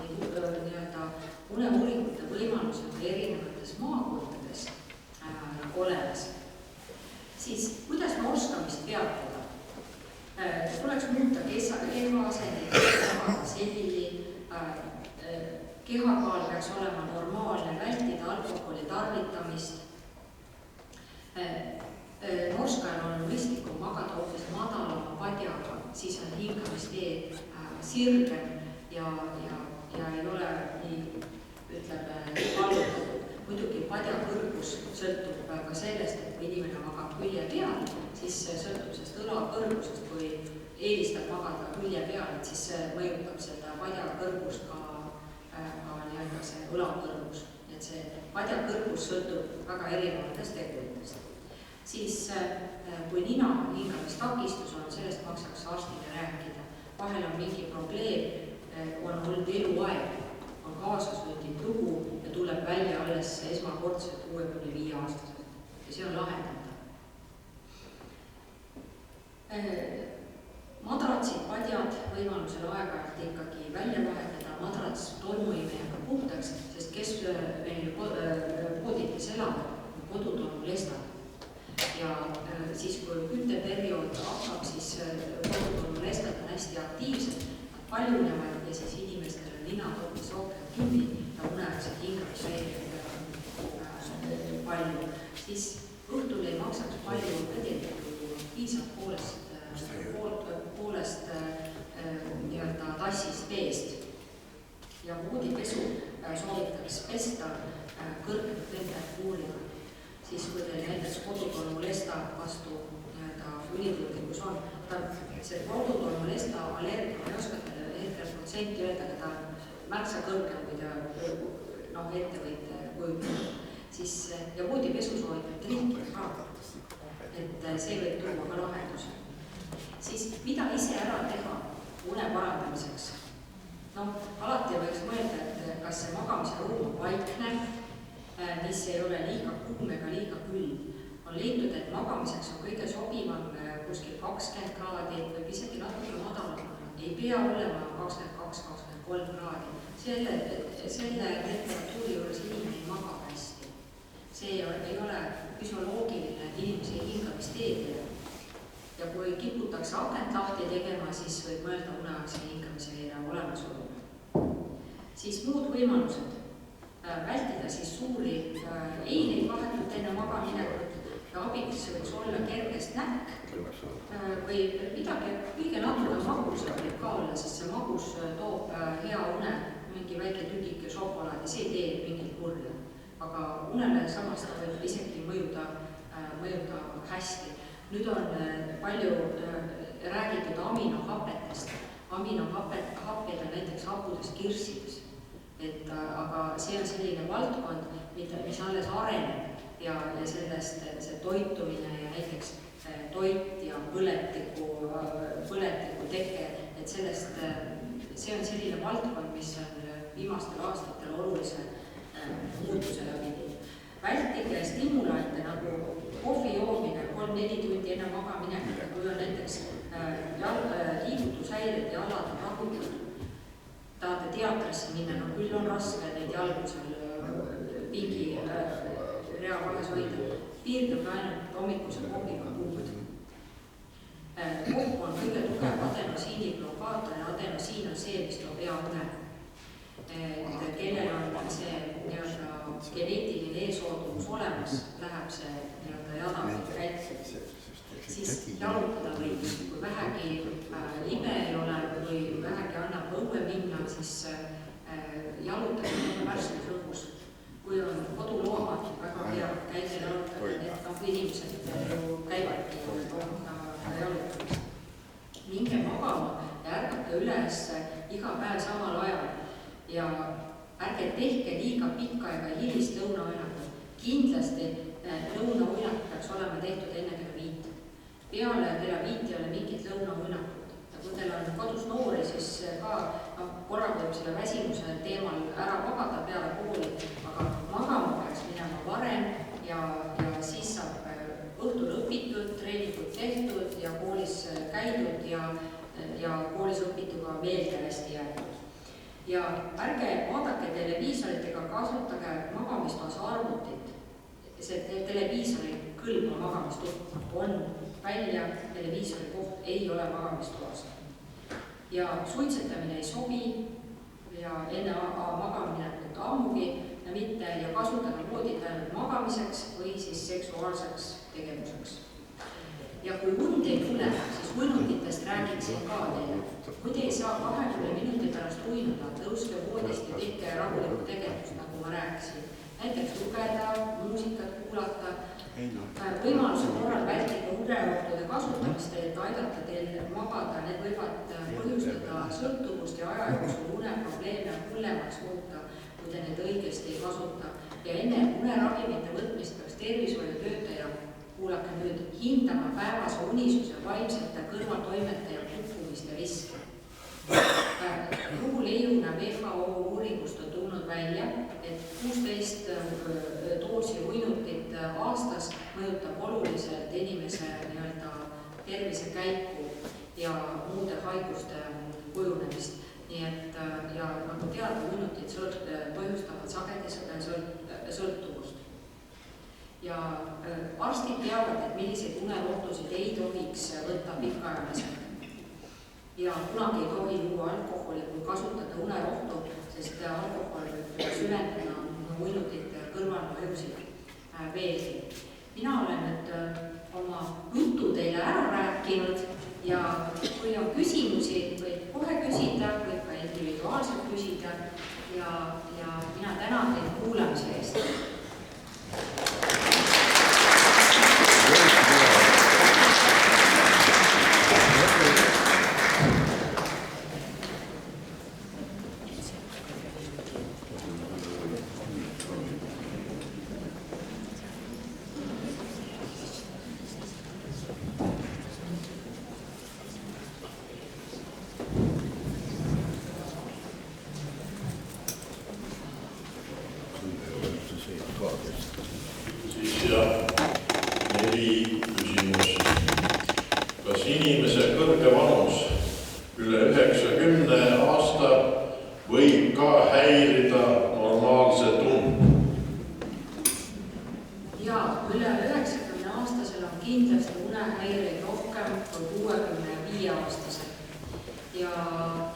uneuuringute võimalused erinevates maakondades olemas. Siis, kuidas norskamist peatada? Tuleks muuta kehaasendit, selili, kehakaal peaks olema normaalne, vältida alkoholi tarvitamist. Norskajal on mõistlikum magada hoopis madalama padjaga, siis on hingamistee sirgem ja ei ole nii, kallutatud. Muidugi padja kõrgus sõltub ka sellest, et kui inimene magab külje peal, siis sõltub sellest õla kõrgusest, kui eelistab magada külje peal, et siis see mõjutab seda padja kõrgust ka see õla kõrgus. Et see padja kõrgus sõltub väga erinevatest teguritest. Siis kui nina hingamistakistus on, sellest maksaks arstile rääkida. Vahel on mingi probleem, on olnud eluaeg, on kaasasvõtid lugu ja tuleb välja alles esmakordselt 6–5 aastaselt. Ja see on lahendatav. Madratsid, padjad võimalusel aeg-ajalt ikkagi välja vahetada, madrats tolmuimejega puhtaks, sest kes meil pooditis elab, on kodutolmulestad. Ja siis, kui kütteperiood hakkab, siis kodutolmulestad on hästi aktiivsed, nad paljunevad ja siis inimestel on ninatolmes rohkem kinni ja uneaegsed hingamisväired palju. Siis õhtul ei maksaks palju vedelikku, piisab poolest tassist veest. Ja voodipesu soovitaks pesta kõrgelt temperatuuriga. Siis kui teil näiteks kodutolmulesta vastu ülitõudlikkus on, see kodutolmulesta allergia, ma ei oska hetkel protsenti öelda, aga ta on märksa kõrgem, kui ta ette võite kujutada. Ja voodipesu soovitab trinkida ka, et see võib tuua ka lahenduse. Siis mida ise ära teha une parandamiseks? Alati võiks mõelda, et kas see magamise ruum on vaikne, mis ei ole liiga kuum ega liiga külm. On leitud, et magamiseks on kõige sobivam kuskil 20 kraadi, võib isegi natuke madalam. Ei pea olema 22–23 kraadi. Selle temperatuuri juures inimene ei maga hästi. See ei ole füsioloogiline inimese hingamisteedile. Ja kui kiputakse akent lahti tegema, siis võib mõelda uneaegse hingamise olemasolu. Siis muud võimalused. Vältida siis suuri eineid vahetult enne magaminekut ja abiks võiks olla kergest näkk või midagi kõige natuke magusat võib ka olla, sest see magus toob hea une, mingi väike tükike šokolaadi, see teeb mingit kurja. Aga unele samast ta võib isegi mõjuda hästi. Nüüd on palju räägitud aminohapetest. Aminohapped on näiteks happudes kirssides. Aga see on selline valdkond, mis alles areneb ja sellest see toitumine ja näiteks toit ja põletiku teke, et sellest see on selline valdkond, mis on viimastel aastatel olulise muutuse läbi. Vältige stimulante nagu kohvi joomine 3–4 tundi enne magaminekut, kui on näiteks liigutushäired ja jalad on rahutatud. Tahate teatrisse minna, küll on raske neid jalgu seal pingi rea vahes hoida. Piirdub ainult hommikuse kohviga puhud. see, mis toob hea une. Kellel on see geneetiline eesoodumus olemas, läheb see jadamine käiku. Siis jalutada võib, kui vähegi libe ei ole või vähegi annab õue minna, siis jalutada on värskes õhus. Kui on koduloomad, väga hea käida jalutada, et inimesed käivadki jalutada. Minge magama ja ärgake üles iga päev samal ajal ja ärge tehke liiga pikka ega hilist lõunauinakut. Kindlasti lõunauinak peaks olema tehtud enne kella 5. Peale kella 5 ei ole mingit lõunauinakut. Ja kui teil on kodus noori, siis ka korra võib selle väsimuse teemal ära magada peale kooli, aga magama peaks minema varem ja siis saab õhtul õpitud, treenikud tehtud ja koolis käidud ja koolis õpituga meelde hästi jäetud. Ja ärge vaadake televiisorit ega kasutage magamistoas arvutit. See televiisori kõlba magamistoa on välja, televiisori koht ei ole magamistoas. Ja suitsetamine ei sobi ja enne magaminekut ammugi ja mitte ja kasutage voodit ainult magamiseks või siis seksuaalseks tegevuseks. Ja kui und ei tule, siis uinutitest räägiksin ka teile. Kui te ei saa 20 minuti pärast uinuda, tõuske voodist ja tehke rahulikku tegevust, nagu ma rääkisin. Näiteks lugeda, muusikat kuulata, võimaluse korral vältige unerohtude kasutamist, et aidata teil magada. Need võivad põhjustada sõltuvust ja aja jooksul uneprobleeme hullemaks muuta, kui te need õigesti ei kasuta. Ja enne uneravimite võtmist peaks tervishoiutöötaja, kuulake nüüd, hindama päevase unisuse vaimsete kõrvaltoimete ja kukkumiste riske. Ruhu Leiuna WHO uuringust on tulnud välja, et 16 doosi uinutit aastas mõjutab oluliselt inimese tervisekäiku ja muude haiguste kujunemist. Nii et ja nagu teada, uinutid põhjustavad sagedi sõltuvust. Ja arstid teavad, et milliseid unerohtusid ei tohiks võtta pikaajaliselt. Ja kunagi ei tohi juua alkoholi, kui kasutada unerohtu, sest alkohol võib süvendada uinutite kõrvalmõjusid veelgi. Mina olen nüüd oma jutu teile ära rääkinud ja kui on küsimusi, võib kohe küsida, võib ka individuaalselt küsida ja mina tänan teid kuulamise eest.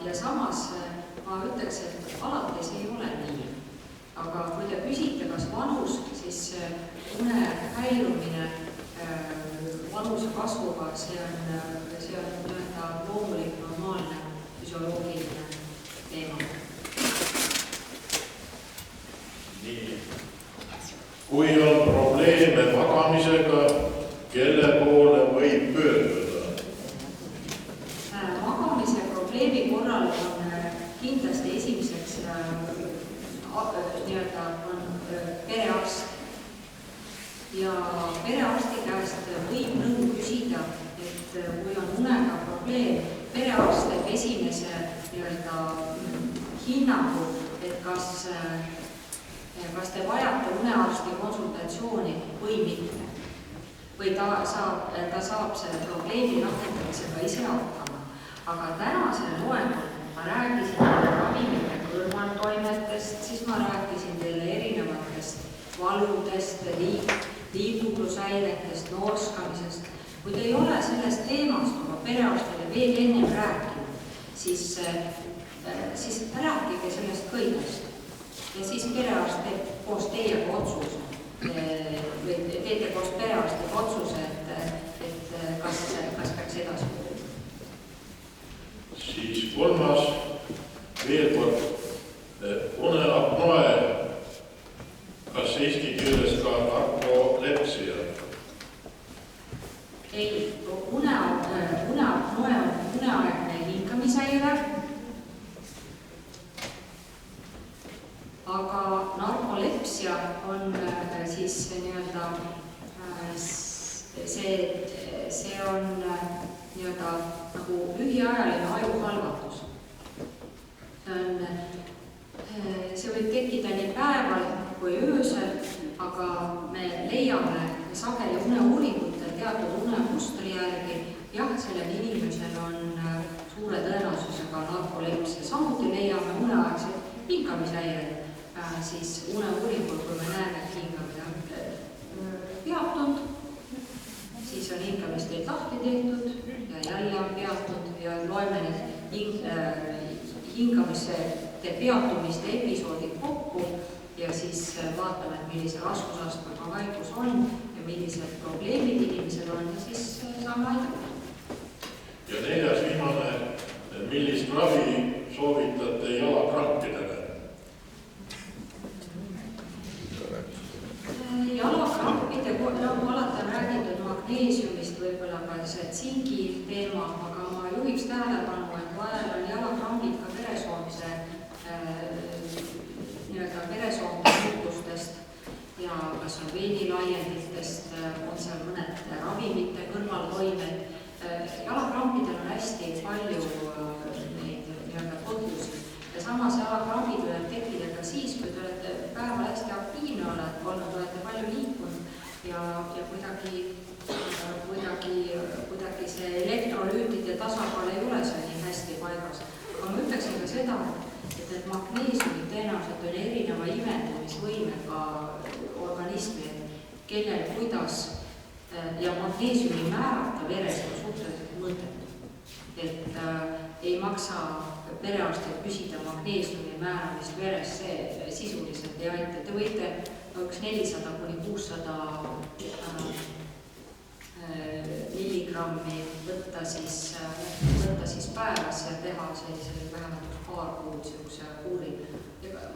Ja samas ma ütleks, et alati see ei ole nii. Aga kui te küsite, kas vanus, siis une häirumine vanuse kasvuga, see on loomulik, normaalne, füsioloogiline teema. Nii. Kui on probleeme magamisega, kelle poole võib pöörduda? Magamise probleemi korral on kindlasti esimeseks on perearst. Ja perearsti käest võib nõu küsida, et kui on unega probleem, perearst teeb esimese hinnangu, et kas te vajate unearsti konsultatsiooni või mitte. Või ta saab selle probleemi lahendamisega ise hakkama. Aga tänasel loengul ma rääkisin teile ravimite kõrvaltoimetest, siis ma rääkisin teile erinevatest valudest, liigutlushäiretest, nooskamisest. Kui te ei ole sellest teemast oma perearstile veel enne rääkinud, siis siis rääkige sellest kõigest. Ja siis perearst teeb koos teiega otsuse, või teete koos perearstiga otsuse, et kas peaks edasi pöörduma. Siis kolmas, veel kord, uneapnoe, kas eesti keeles ka narkolepsia? Ei, uneapnoe on uneaegne hingamishäire, aga narkolepsia on siis nii-öelda, see on nii-öelda nagu lühiajaline ajuhalvatus. See võib tekkida nii päeval kui öösel, aga me leiame sageli uneuuringutel teatud unemustri järgi, jah, sellel inimesel on suure tõenäosusega narkolepsia. Samuti leiame uneaegseid hingamishäireid siis uneuuringul, kui me näeme, et hingamine on peatunud, siis on hingamisteed lahti tehtud ja jälle on peatunud ja loeme need hingamiste peatumiste episoodid kokku ja siis vaatame, et millise raskusastmega haigus on ja millised probleemid inimesel on ja siis saame aidata. Ja neljas viimane, millist ravi soovitate jalakrampidele? Jalakrampide, alati on räägitud magneesiumist, võib-olla ka see tsingi teema, aga ma juhiks tähelepanu, et vahel on jalakrampid ka veresoonte muutustest ja kas on veenilaienditest, on seal mõned ravimite kõrvaltoimed. Jalakrampidel on hästi palju neid põhjusi ja samas jalakrampid võivad tekkida ka siis, kui te olete päeval hästi aktiivne olete palju liikunud ja kuidagi see elektrolüütide tasakaal ei ole seal nii hästi paigas. Aga ma ütleksin ka seda, et need magneesiumid tõenäoliselt on erineva imendumisvõimega organismi, kellel kuidas ja magneesiumi määrata veres on suhteliselt mõttetu. Et ei maksa perearstil küsida magneesiumi määramist veres, see sisuliselt ei aita. Te võite üks 400–600 milligrammi võtta siis päevas ja teha sellisel vähemalt paar kuud sellise kuuri.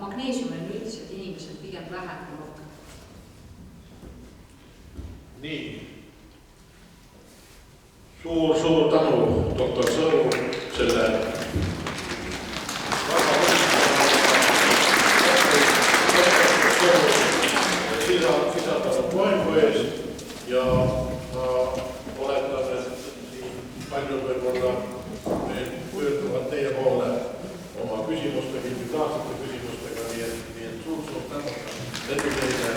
Magneesium on üldiselt inimesel pigem vähem kui rohkem. Nii. Suur tänu, doktor Sõõru, selle sisaldanud loengu eest ja ma oletan, et paljud võib-olla pöörduvad teie poole oma küsimustega, individuaalsete küsimustega, nii et suur tänu teile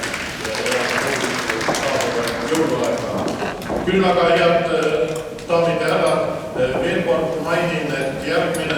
ja jõuluaega. Küll aga head daamid ja härrad, veel kord mainin, et järgmine